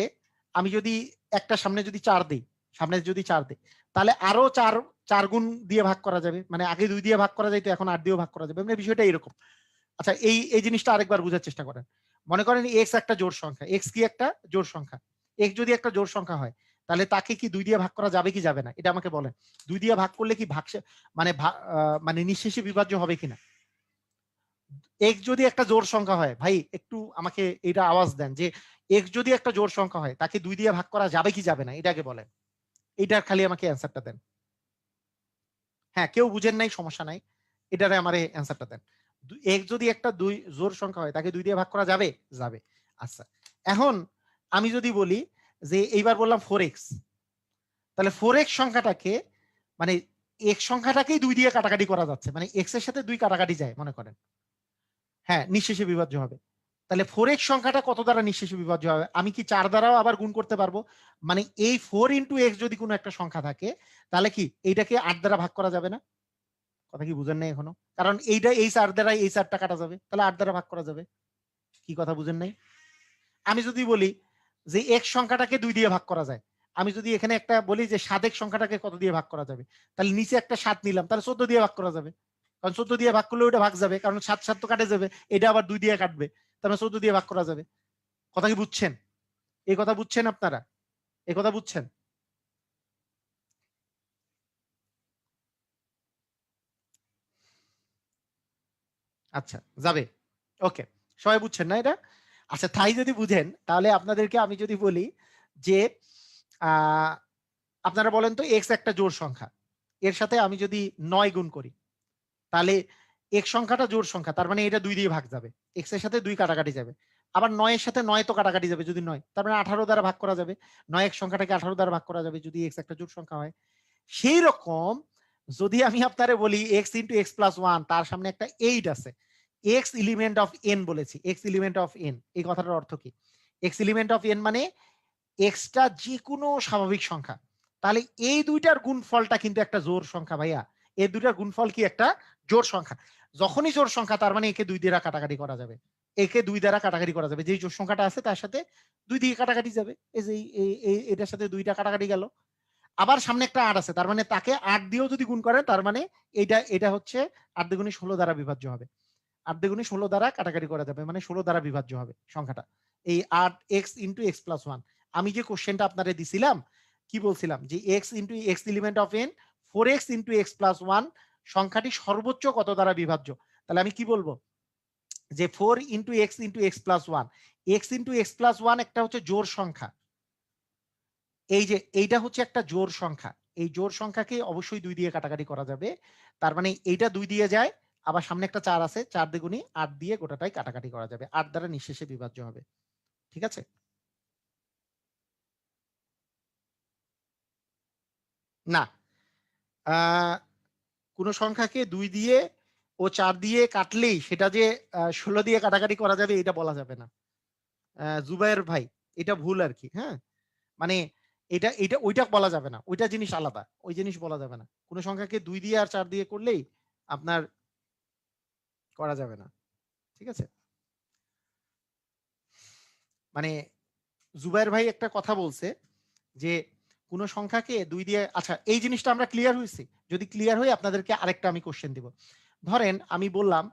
S1: আমি যদি একটা সামনে যদি 4 দিই, তাহলে আরো 4 গুণ দিয়ে ভাগ করা যাবে। মানে আগে 2 দিয়ে ভাগ করা যাইতো, এখন 8 দিয়েও ভাগ করা যাবে। মানে বিষয়টা এরকম। আচ্ছা এই জিনিসটা আরেকবার বোঝার চেষ্টা করেন। মনে করেন x একটা জোড় সংখ্যা, x কি একটা জোড় সংখ্যা। x যদি একটা জোড় সংখ্যা হয় তাহলে তাকে কি 2 দিয়ে ভাগ করা যাবে কি যাবে না? এটা আমাকে বলেন। 2 দিয়ে ভাগ করলে কি নিঃশেষে বিভাজ্য হবে কিনা? x যদি একটা জোড় সংখ্যা হয়, ভাই একটু আমাকে এটা আওয়াজ দেন যে x যদি একটা জোড় সংখ্যা হয় তাকে 2 দিয়ে ভাগ করা যাবে কি যাবে না? এটা আগে বলেন। এইটার খালি আমাকে অ্যান্সারটা দেন। হ্যাঁ, কেউ বুঝেন নাই সমস্যা নাই। এটারে আমারে অ্যান্সারটা দেন। x যদি একটা জোড় সংখ্যা হয় তাকে 2 দিয়ে ভাগ করা যাবে? যাবে। আচ্ছা। এখন আমি যদি বলি যে এইবার বললাম 4x, তাহলে 4x সংখ্যাটাকে মানে x সংখ্যাটাকেই 2 দিয়ে কাটাকাটি করা যাচ্ছে। মানে x এর সাথে 2 কাটাকাটি যায় মনে করেন। হ্যাঁ, নিঃশেষে বিভাজ্য হবে। তাহলে 4x সংখ্যাটা কত দ্বারা নিঃশেষে বিভাজ্য হবে? আমি কি 4 দ্বারাও আবার গুণ করতে পারবো? মানে এই 4 into x যদি কোনো একটা সংখ্যা থাকে তাহলে কি এইটাকে 8 দ্বারা ভাগ করা যাবে না? কথা কি বুঝেন নাই এখনো? কারণ এইটা এই 4 দ্বারা এই 4টা কাটা যাবে। তাহলে 8 দ্বারা ভাগ করা যাবে। কি কথা বুঝেন নাই? আমি যদি বলি যে x সংখ্যাটাকে 2 দিয়ে ভাগ করা যায়। আমি যদি এখানে একটা বলি যে 7x সংখ্যাটাকে কত দিয়ে ভাগ করা যাবে? তাহলে নিচে একটা 7 নিলাম, তাহলে 14 দিয়ে ভাগ করা যাবে। কারণ 14 দিয়ে ভাগ করলে ওটা ভাগ যাবে, কারণ 7 7 তো কাটে যাবে, এটা আবার 2 দিয়ে কাটবে, তাহলে 14 দিয়ে ভাগ করা যাবে। কথা কি বুঝছেন? এই কথা বুঝছেন আপনারা? এই কথা বুঝছেন? আচ্ছা যাবে। ওকে, সবাই বুঝছেন না এটা? আচ্ছা তাই যদি বুঝেন তাহলে আপনাদেরকে আমি যদি বলি যে আপনারা বলেন তো এক্স একটা জোড় সংখ্যা, এর সাথে আমি যদি 9 গুণ করি তাহলে এক্স সংখ্যাটা জোড় সংখ্যা, তার মানে এটা 2 দিয়ে ভাগ যাবে, এক্স এর সাথে 2 কাটাকাটি যাবে। আবার 9 এর সাথে 9 তো কাটাকাটি যাবে যদি 9, তার মানে 18 দ্বারা ভাগ করা যাবে। 9 এক্স সংখ্যাটাকে 18 দ্বারা ভাগ করা যাবে যদি এক্স একটা জোড় সংখ্যা হয়। সেই রকম যদি আমি আপনারে বলি x ইন্টু এক্স প্লাস 1, তার সামনে একটা 8 আছে, x এলিমেন্ট অফ n বলেছি, x এলিমেন্ট অফ n, এই কথাটার অর্থ কি? x এলিমেন্ট অফ n মানে এক্সটা যে কোনো স্বাভাবিক সংখ্যা, তাহলে এই দুইটার গুণফলটা কিন্তু একটা জোড় সংখ্যা ভাইয়া। এই দুইটার গুণফল কি? একটা জোড় সংখ্যা। যখনই জোড় সংখ্যা তার মানে একে 2 দ্বারা কাটাকাটি করা যাবে, একে 2 দ্বারা কাটাকাটি করা যাবে, যেই জোড় সংখ্যাটা আছে তার সাথে 2 দিয়ে কাটাকাটি যাবে, এই যে এটার সাথে 2টা কাটাকাটি গেল। আবার সামনে একটা 8 আছে, তার মানে তাকে 8 দিয়েও যদি গুণ করেন তার মানে এটা হচ্ছে 8 দ্বিগুণে 16 দ্বারা বিভাজ্য হবে। 8 দ্বিগুণে 16 দ্বারা কাটাকাটি করা যাবে, মানে 16 দ্বারা বিভাজ্য হবে সংখ্যাটা, এই 8x ইন্টু এক্স প্লাস 1। আমি যে কোশ্চেনটা আপনারে দিছিলাম, কি বলছিলাম যে x into x element of n 4x into x plus 1 সংখ্যাটি সর্বোচ্চ কত দ্বারা বিভাজ্য? তাহলে আমি কি বলবো যে 4 into x plus 1, x into x plus 1 একটা হচ্ছে জোড় সংখ্যা, এই যে এইটা হচ্ছে একটা জোড় সংখ্যা, এই জোড় সংখ্যাকে অবশ্যই 2 দিয়ে কাটাকাটি করা যাবে, তার মানে এইটা 2 দিয়ে যায়, আবার সামনে একটা 4 আছে, 4 দ্বিগুণে 8 দিয়ে গোটাটাই কাটাকাটি করা যাবে, 8 দ্বারা নিঃশেষে বিভাজ্য হবে। ঠিক আছে? না, কোন সংখ্যাকে 2 দিয়ে ও 4 দিয়ে কাটলেই সেটা যে 16 দিয়ে কাটাকাটি করা যাবে এটা বলা যাবে না জুবায়ের ভাই, এটা ভুল আর কি। হ্যাঁ, মানে এটা এটা ওইটা বলা যাবে না, ওইটা জিনিস আলাদা, ওই জিনিস বলা যাবে না। কোন সংখ্যাকে 2 দিয়ে আর 4 দিয়ে করলেই আপনার করা যাবে না। ঠিক আছে? মানে জুবায়ের ভাই একটা কথা বলছে যে কোন সংখ্যাকে 2 দিয়ে, আচ্ছা এই জিনিসটা আমরা ক্লিয়ার হইছি? যদি ক্লিয়ার হই আপনাদেরকে আরেকটা আমি কোশ্চেন দিব। ধরেন আমি বললাম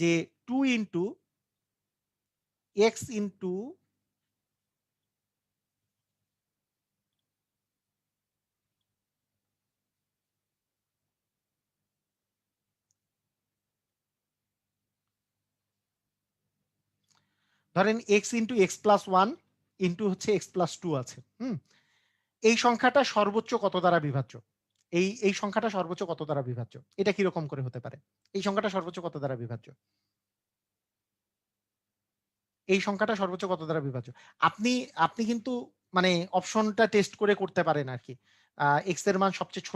S1: যে 2 ইনটু এক্স ইনটু ধরেন x into x plus 1 into হচ্ছে এক্স প্লাস 2 আছে। এই সংখ্যাটা সর্বোচ্চ কত দ্বারা বিভাজ্য? এই সংখ্যাটা সর্বোচ্চ কত দ্বারা বিভাজ্য? এটা কিরকম করে হতে পারে? এই সংখ্যাটা সর্বোচ্চ কত দ্বারা বিভাজ্য? এই সংখ্যাটা সর্বোচ্চ কত দ্বারা বিভাজ্য? আপনি আপনি কিন্তু মানে অপশনটা টেস্ট করে করতে পারেন আর কি। এক্স এর মান সবচেয়ে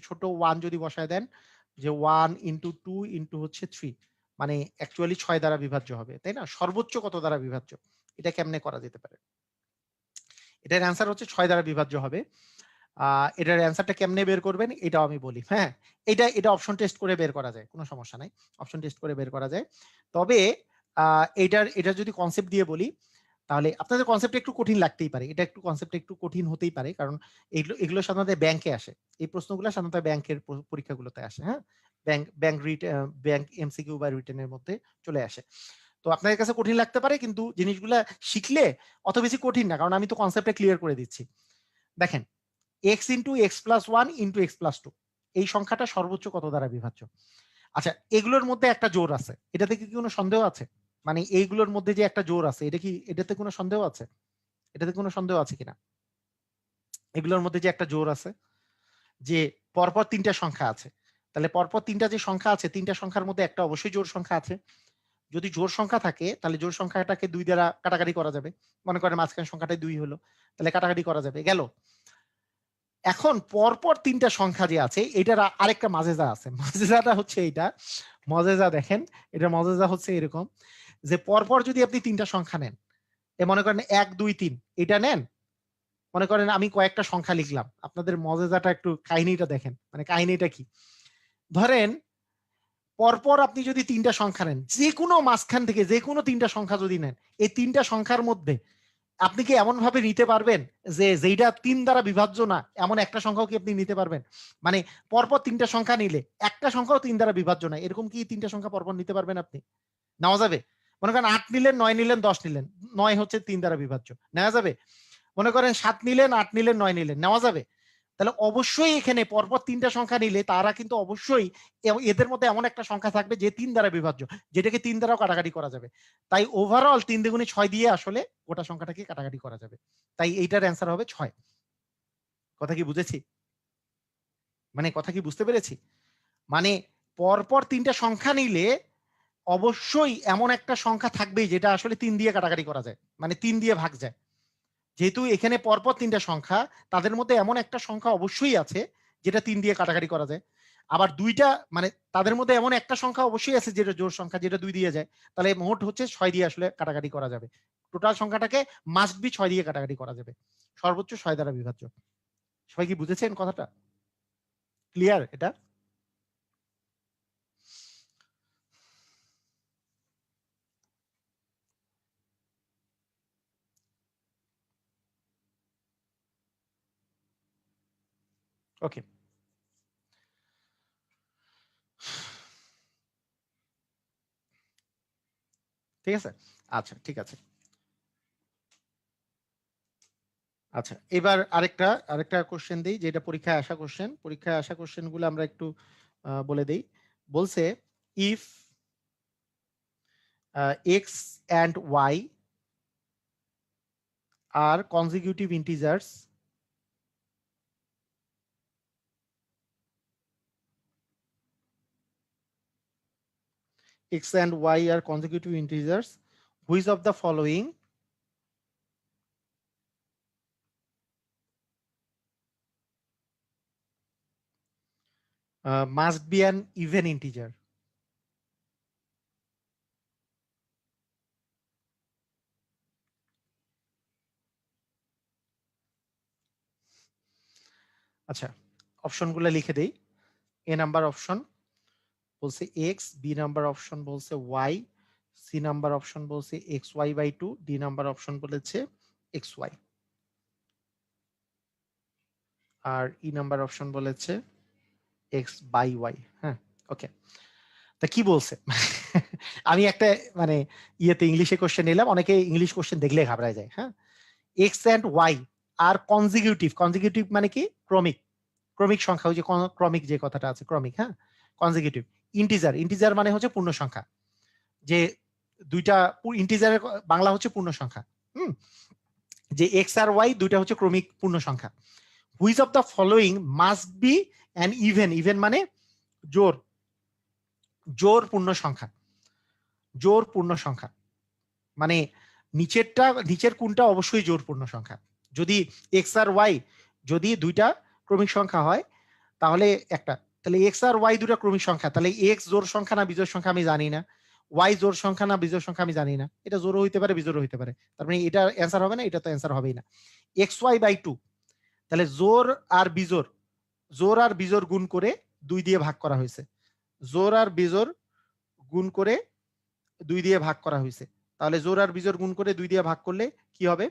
S1: ছোট 1 যদি বসায় দেন, যে 1 ইনটু 2 ইনটু হচ্ছে 3, মানে অ্যাকচুয়ালি 6 দ্বারা বিভাজ্য হবে, তাই না? সর্বোচ্চ কত দ্বারা বিভাজ্য? এটা কেমনে করা যেতে পারে? এটার অ্যান্সার হচ্ছে 6 দ্বারা বিভাজ্য হবে। এটার অ্যান্সারটা কেমনে বের করবেন এটাও আমি বলি। হ্যাঁ, এটা অপশন টেস্ট করে বের করা যায়, কোনো সমস্যা নাই। অপশন টেস্ট করে বের করা যায়। তবে এটার যদি কনসেপ্ট দিয়ে বলি, তাহলে আপনাদের কনসেপ্ট একটু কঠিন লাগতেই পারে। এটা একটু কনসেপ্ট একটু কঠিন হতেই পারে, কারণ এগুলো সাধারণত ব্যাংকে আসে। এই প্রশ্নগুলো সাধারণত ব্যাংকের পরীক্ষাগুলোতে আসে। হ্যাঁ, ব্যাংক এমসিকিউ বা রিটেন এর মধ্যে চলে আসে। তো আপনাদের কাছে কঠিন লাগতে পারে, কিন্তু জিনিসগুলা শিখলে অত বেশি কঠিন না, কারণ আমি তো কনসেপ্টটা ক্লিয়ার করে দিচ্ছি। দেখেন, x into x plus 1 into x plus 2, এই সংখ্যাটা সর্বোচ্চ কত দ্বারা বিভাজ্য? আচ্ছা, এগুলোর মধ্যে একটা জোর আছে, এটাতে কি কোনো সন্দেহ আছে? মানে এইগুলোর মধ্যে যে একটা জোর আছে, এটাতে কোনো সন্দেহ আছে? এটাতে কোনো সন্দেহ আছে কিনা? এগুলোর মধ্যে যে একটা জোর আছে, যে পরপর 3টা সংখ্যা আছে, তাহলে পরপর 3টা যে সংখ্যা আছে, 3টা সংখ্যার মধ্যে একটা অবশ্যই জোড় সংখ্যা আছে। যদি জোড় সংখ্যা থাকে তাহলে জোড় সংখ্যাটাকে 2 দ্বারা কাটাকাটি করা যাবে। মনে করেন মাঝখানে সংখ্যাটাই 2 হলো, তাহলে কাটাকাটি করা যাবে, গেল। এখন পরপর 3টা সংখ্যা যে আছে, এটার আরেকটা মাজেজা আছে। মাজেজাটা হচ্ছে এইটা, মজেজা দেখেন, এটা মজেজা হচ্ছে এরকম যে পরপর যদি আপনি 3টা সংখ্যা নেন, মনে করেন 1 2 3 এটা নেন, মনে করেন আমি কয়েকটা সংখ্যা লিখলাম, আপনাদের মজেজাটা একটু কাহিনীটা দেখেন, মানে কাহিনীটা কি? ধরেন পরপর আপনি যদি 3টা সংখ্যা নেন, যে কোনো মাঝখান থেকে যে কোনো 3টা সংখ্যা যদি নেন, এই 3টা সংখ্যার মধ্যে আপনি কি এমন ভাবে নিতে পারবেন যে যেটা 3 দ্বারা বিভাজ্য না এমন একটা সংখ্যাও কি আপনি নিতে পারবেন? মানে পরপর 3টা সংখ্যা নিলে একটা সংখ্যাও 3 দ্বারা বিভাজ্য না, এরকম কি 3টা সংখ্যা পরপর নিতে পারবেন আপনি? নেওয়া যাবে? মনে করেন 8 নিলেন, 9 নিলেন, 10 নিলেন, 9 হচ্ছে 3 দ্বারা বিভাজ্য, নেওয়া যাবে? মনে করেন 7 নিলেন, 8 নিলেন, 9 নিলেন, নেওয়া যাবে? তাহলে অবশ্যই এখানে পরপর 3টা সংখ্যা নিলে তারা কিন্তু অবশ্যই এদের মধ্যে এমন একটা সংখ্যা থাকবে যে 3 দ্বারা বিভাজ্য, যেটাকে 3 দ্বারাও কাটাকাটি করা যাবে। তাই ওভারঅল 3 দ্বিগুণে 6 দিয়ে আসলে গোটা সংখ্যাটাকে কাটাকাটি করা যাবে। তাই এইটার অ্যান্সার হবে 6। কথা কি বুঝেছি? মানে কথা কি বুঝতে পেরেছি? মানে পরপর তিনটা সংখ্যা নিলে অবশ্যই এমন একটা সংখ্যা থাকবেই যেটা আসলে 3 দিয়ে কাটাকাটি করা যায়, মানে 3 দিয়ে ভাগ যায়। যেহেতু এখানে পরপর তিনটা সংখ্যা, তাদের মধ্যে এমন একটা সংখ্যা অবশ্যই আছে যেটা 3 দিয়ে কাটাকাটি করা যায়। আবার দুইটা মানে তাদের মধ্যে এমন একটা সংখ্যা অবশ্যই আছে যেটা জোড় সংখ্যা, যেটা 2 দিয়ে যায়। তাহলে মোট হচ্ছে 6 দিয়ে আসলে কাটাকাটি করা যাবে। টোটাল সংখ্যাটাকে মাস্ট বি 6 দিয়ে কাটাকাটি করা যাবে, সর্বোচ্চ 6 দ্বারা বিভাজ্য। সবাই কি বুঝেছেন কথাটা? ক্লিয়ার এটা? ওকে, ঠিক আছে। আচ্ছা ঠিক আছে। আচ্ছা, এবার আরেকটা কোশ্চেন দিই, যেটা পরীক্ষায় আসা কোশ্চেন। পরীক্ষায় আসা কোশ্চেন গুলো আমরা একটু বলে দেই। বলছে if X and Y are consecutive integers x and y are consecutive integers, which of the following must be an even integer? আচ্ছা, অপশনগুলো লিখে দেই। এ নাম্বার অপশন বলছে এক্স, বি নাম্বার অপশন বলছে ওয়াই, সি নাম্বার অপশন বলছে X Y by two, D number option বলেছে X Y, আর E number option বলেছে এক্স বাই ওয়াই। হ্যাঁ, ওকে। তা কি বলছে? আমি একটা মানে ইয়েতে ইংলিশে কোশ্চেন নিলাম, অনেকে ইংলিশ কোশ্চেন দেখলে ঘাবড়ায় যায়। হ্যাঁ, X and Y are consecutive, consecutive মানে কি? ক্রমিক, ক্রমিক সংখ্যা, ওই যে ক্রমিক যে কথাটা আছে, ক্রমিক। হ্যাঁ, কনজিকিউটিভ। ইন্টিজার, ইন্টিজার মানে হচ্ছে পূর্ণ সংখ্যা, যে দুইটা ইন্টিজারের বাংলা হচ্ছে পূর্ণ সংখ্যা। হুম, যে এক্স আর ওয়াই দুইটা হচ্ছে ক্রমিক পূর্ণ সংখ্যা। Which of the following must be an even, even মানে জোর, জোর পূর্ণ সংখ্যা, জোর পূর্ণ সংখ্যা মানে নিচেরটা, নিচের কোনটা অবশ্যই জোর পূর্ণ সংখ্যা। যদি এক্স আর ওয়াই যদি দুইটা ক্রমিক সংখ্যা হয় তাহলে একটা, তাহলে এক্স আর ওয়াই দুটা ক্রমিক সংখ্যা, তাহলে এক্স জোড় সংখ্যা না বিজোড় সংখ্যা আমি জানি না, ওয়াই জোড় সংখ্যা না বিজোড় সংখ্যা আমি জানি না, এটা জোড়ও হইতে পারে বিজোড়ও হইতে পারে, তার মানে এটা অ্যান্সার হবে না, এটা তো অ্যান্সার হবেই না। এক্স ওয়াই বাই টু, তাহলে জোর আর বিজোড়, জোর আর বিজোড় গুণ করে 2 দিয়ে ভাগ করা হয়েছে, জোর আর বিজোড় গুণ করে 2 দিয়ে ভাগ করা হয়েছে, তাহলে জোর আর বিজোড় গুণ করে 2 দিয়ে ভাগ করলে কি হবে?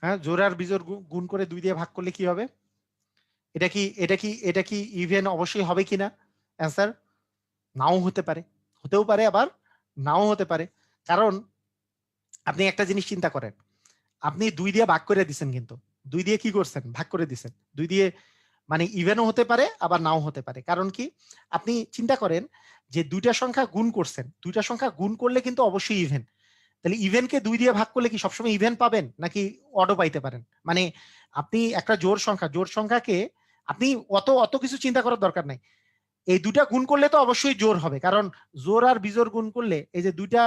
S1: হ্যাঁ, জোর আর বিজোড় গুণ করে 2 দিয়ে ভাগ করলে কি হবে? এটা কি ইভেন অবশ্যই হবে কিনা? অ্যান্সার নাও হতে পারে, হতেও পারে, আবার নাও হতে পারে। কারণ আপনি একটা জিনিস চিন্তা করেন, আপনি 2 দিয়ে ভাগ করে দিচ্ছেন, কিন্তু 2 দিয়ে কি করছেন? ভাগ করে দিচ্ছেন। 2 দিয়ে মানে ইভেনও হতে পারে আবার নাও হতে পারে। কারণ কি? আপনি চিন্তা করেন যে দুইটা সংখ্যা গুণ করছেন, দুইটা সংখ্যা গুণ করলে কিন্তু অবশ্যই ইভেন। তাহলে ইভেনকে 2 দিয়ে ভাগ করলে কি সবসময় ইভেন পাবেন নাকি অডও পাইতে পারেন? মানে আপনি একটা জোড় সংখ্যা, জোড় সংখ্যাকে আপনি অত অত কিছু চিন্তা করার দরকার নাই, এই দুটা গুণ করলে তো অবশ্যই জোর হবে। কারণ জোর আর বিজোর গুণ করলে এই যে দুইটা,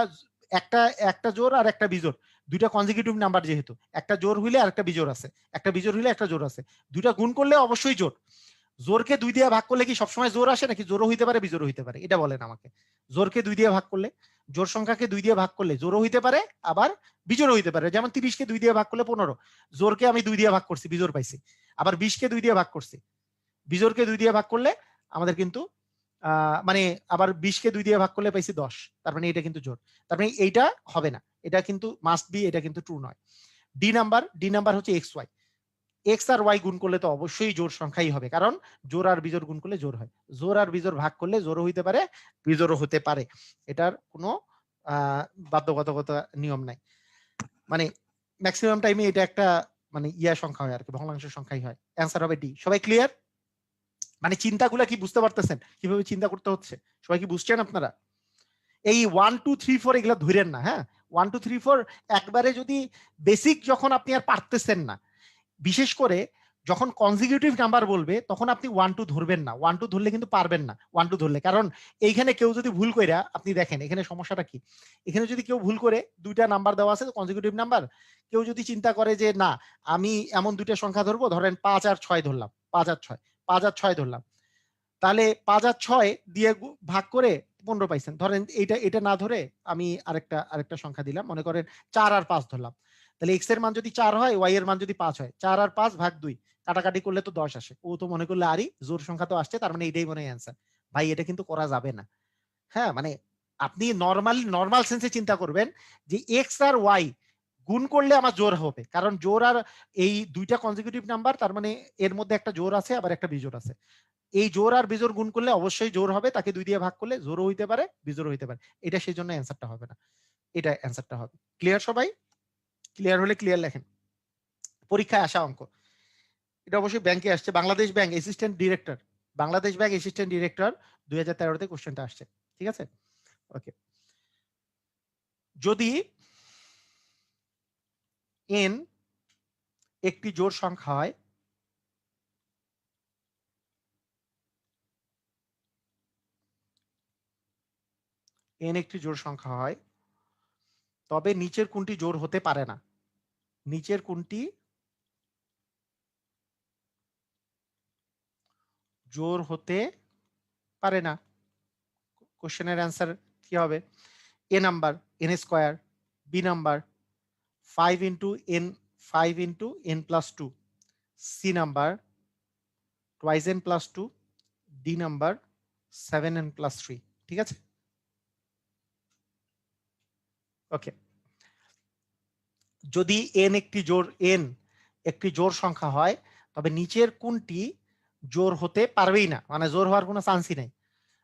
S1: একটা একটা জোর আর একটা বিজোর, দুইটা কনজিকিউটিভ নাম্বার, যেহেতু একটা জোর হইলে আর একটা বিজোর আছে, একটা বিজোর হইলে একটা জোর আছে, দুইটা গুণ করলে অবশ্যই জোর। জোরকে 2 দিয়ে ভাগ করলে কি সবসময় জোর আসে নাকি জোরও হইতে পারে বিজোরও হইতে পারে? এটা বলেন আমাকে। জোরকে 2 দিয়ে ভাগ করলে, জোর সংখ্যাকে 2 দিয়ে ভাগ করলে জোরও হইতে পারে আবার বিজোরও হইতে পারে। যেমন 30কে 2 দিয়ে ভাগ করলে 15, জোরকে আমি 2 দিয়ে ভাগ করছি, বিজোর পাইছি। আবার 20কে 2 দিয়ে ভাগ করছি, বিজোরকে 2 দিয়ে ভাগ করলে আমাদের কিন্তু মানে আবার 20কে 2 দিয়ে ভাগ করলে পাইছি 10, তার মানে এটা কিন্তু জোর। তার মানে এইটা হবে না, এটা কিন্তু মাস্ট বি, এটা কিন্তু ট্রু নয়। ডি নাম্বার হচ্ছে এক্স ওয়াই, এক্স আর ওয়াই গুণ করলে তো অবশ্যই জোড় সংখ্যাই হবে, কারণ জোর আর বিজোড় গুণ করলে জোর হয়, জোর আর বিজোড় ভাগ করলে জোরও হইতে পারে বিজোড়ও হতে পারে, এটার কোনো বাধ্যবাধকতা নিয়ম নাই। মানে ম্যাক্সিমাম টাইমে এটা একটা মানে ইয়া সংখ্যা হয় আর কি, ভগ্নাংশ সংখ্যাই হয়। অ্যান্সার হবে ডি। সবাই ক্লিয়ার? মানে চিন্তাগুলা কি বুঝতে পারতেছেন কিভাবে চিন্তা করতে হচ্ছে? সবাই কি বুঝছেন আপনারা? এই 1 2 3 4 এগুলা ধরেন না। হ্যাঁ, 1 2 3 4 একবারে যদি বেসিক যখন আপনি আর পারতেছেন না, বিশেষ করে যখন কনজিকিউটিভ নাম্বার বলবে তখন আপনি 1 2 ধরবেন না। 1 2 ধরলে কিন্তু পারবেন না 1 2 ধরলে, কারণ এইখানে কেউ যদি ভুল কইরা, আপনি দেখেন এখানে সমস্যাটা কি, এখানে যদি কেউ ভুল করে, দুইটা নাম্বার দেওয়া আছে কনজিকিউটিভ নাম্বার, কেউ যদি চিন্তা করে যে না আমি এমন দুইটা সংখ্যা ধরবো, ধরেন 5 আর 6 ধরলাম, 5 আর 6, 5 আর 6 ধরলাম, তাহলে 5 আর 6 দিয়ে ভাগ করে 15 পাইছেন। ধরেন এটা না ধরে আমি আরেকটা সংখ্যা দিলাম, মনে করেন 4 আর 5 ধরলাম, তাহলে x এর মান যদি 4 হয়, y এর মান যদি 5 হয়, 4 আর 5 ভাগ 2, কাটাকাটি করলে তো 10 আসে। ও তো মনে করলে আরই জোর সংখ্যা তো আসছে, তার মানে এটাই মনে হয় অ্যান্সার। ভাই এটা কিন্তু করা যাবে না। হ্যাঁ, মানে আপনি নরমাল সেন্সে চিন্তা করবেন যে x আর y গুণ করলে আমার জোর হবে, কারণ জোর আর এই দুইটা কনজিকিউটিভ নাম্বার, তার মানে এর মধ্যে একটা জোর আছে আবার একটা বিজোড় আছে। এই জোর আর বিজোড় গুণ করলে অবশ্যই জোর হবে, তাকে 2 দিয়ে ভাগ করলে জোরও হইতে পারে বিজোড়ও হইতে পারে। এটা সেই জন্য অ্যান্সারটা হবে না, এটা অ্যান্সারটা হবে। ক্লিয়ার সবাই? ক্লিয়ার হলে ক্লিয়ার লেখেন। পরীক্ষায় আসা অঙ্ক, এটা অবশ্যই ব্যাংকে আসছে, Bangladesh bank assistant director, Bangladesh bank assistant director 2013 তে কোশ্চেনটা আসছে। ঠিক আছে, ওকে। যদি n একটি জোড় সংখ্যা হয়, n একটি জোড় সংখ্যা হয়, তবে নিচের কোনটি জোড় হতে পারে না? নিচের কোনটি জোড় হতে পারে না? কোশ্চেনের অ্যান্সার কি হবে? A number n square, B number 5 into n, 5 into n plus 2, C number twice n plus 2, D number 7n plus 3। ঠিক আছে, ওকে। যদি n একটি জোড় সংখ্যা হয়, তবে নিচের কোনটি জোড় হতে পারবেই না, মানে জোড় হওয়ার কোনো চান্সই নাই।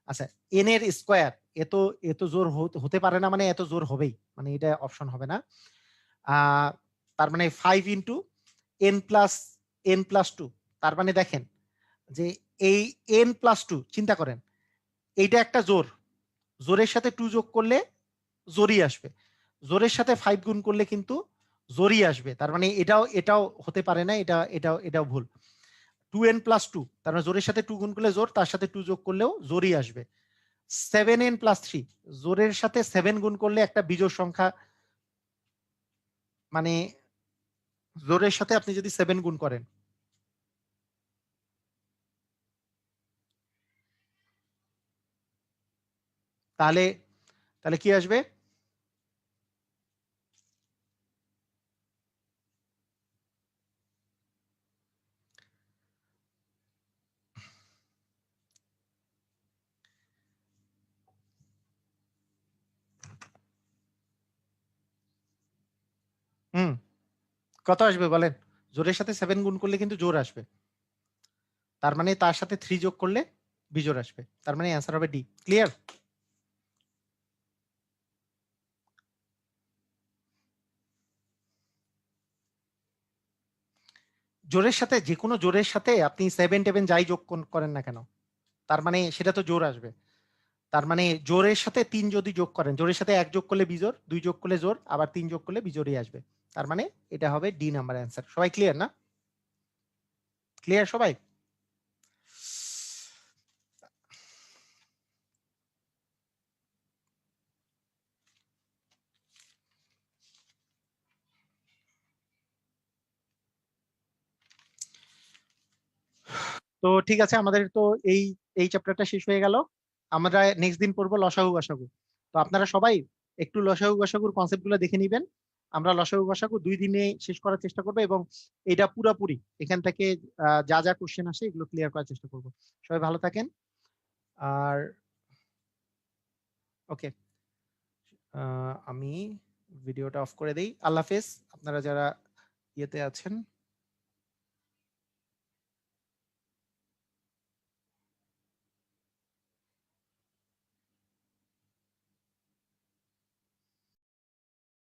S1: আচ্ছা, n এর স্কয়ার, এত জোড় হতে পারে না, মানে এত জোড় হবেই, মানে এটা অপশন হবে না। তার মানে 5 ইন্টু n প্লাস 2, তার মানে দেখেন যে এই n প্লাস 2 চিন্তা করেন, এইটা একটা জোড়, জোরের সাথে 2 যোগ করলে জোরই আসবে, জোরের সাথে 5 গুণ করলে কিন্তু জোরই আসবে, তার মানে এটাও হতে পারে না, এটাও ভুল। 2n প্লাস 2, তার মানে জোরের সাথে 2 গুণ করলে জোর, তার সাথে 2 যোগ করলেও জোরই আসবে। 7n প্লাস 3, জোরের সাথে 7 গুণ করলে একটা বিজোড় সংখ্যা, মানে জোরের সাথে আপনি যদি 7 গুণ করেন, তাহলে তাহলে কি আসবে? হুম, কত আসবে বলেন? জোরের সাথে 7 গুণ করলে কিন্তু জোর আসবে, তার মানে তার সাথে 3 যোগ করলে বিজোড় আসবে, তার মানে অ্যান্সার হবে ডি। ক্লিয়ার? জোরের সাথে, যে কোনো জোরের সাথে আপনি 7 টেবেন যাই যোগ করেন না কেন, তার মানে সেটা তো জোর আসবে। তার মানে জোরের সাথে 3 যদি যোগ করেন, জোরের সাথে 1 যোগ করলে বিজোড়, 2 যোগ করলে জোর, আবার 3 যোগ করলে বিজোড়ই আসবে, তার মানে এটা হবে ডি নাম্বার অ্যান্সার। সবাই ক্লিয়ার না? ক্লিয়ার সবাই? তো ঠিক আছে, আমাদের তো এই এই চ্যাপ্টারটা শেষ হয়ে গেল। আমরা নেক্সট দিন পড়বো লসাগু গসাগু। তো আপনারা সবাই একটু লসাগু গসাগুর কনসেপ্ট গুলো দেখে নিবেন। আমরা লসাগু গসাগু 2 দিনে শেষ করার চেষ্টা করবো, এবং এটা পুরাপুরি এখান থেকে যা যা কোশ্চেন আসে এগুলো ক্লিয়ার করার চেষ্টা করবো। সবাই ভালো থাকেন। আর ওকে, আমি ভিডিওটা অফ করে দেই। আল্লাহ হাফেজ। আপনারা যারা ইয়েতে আছেন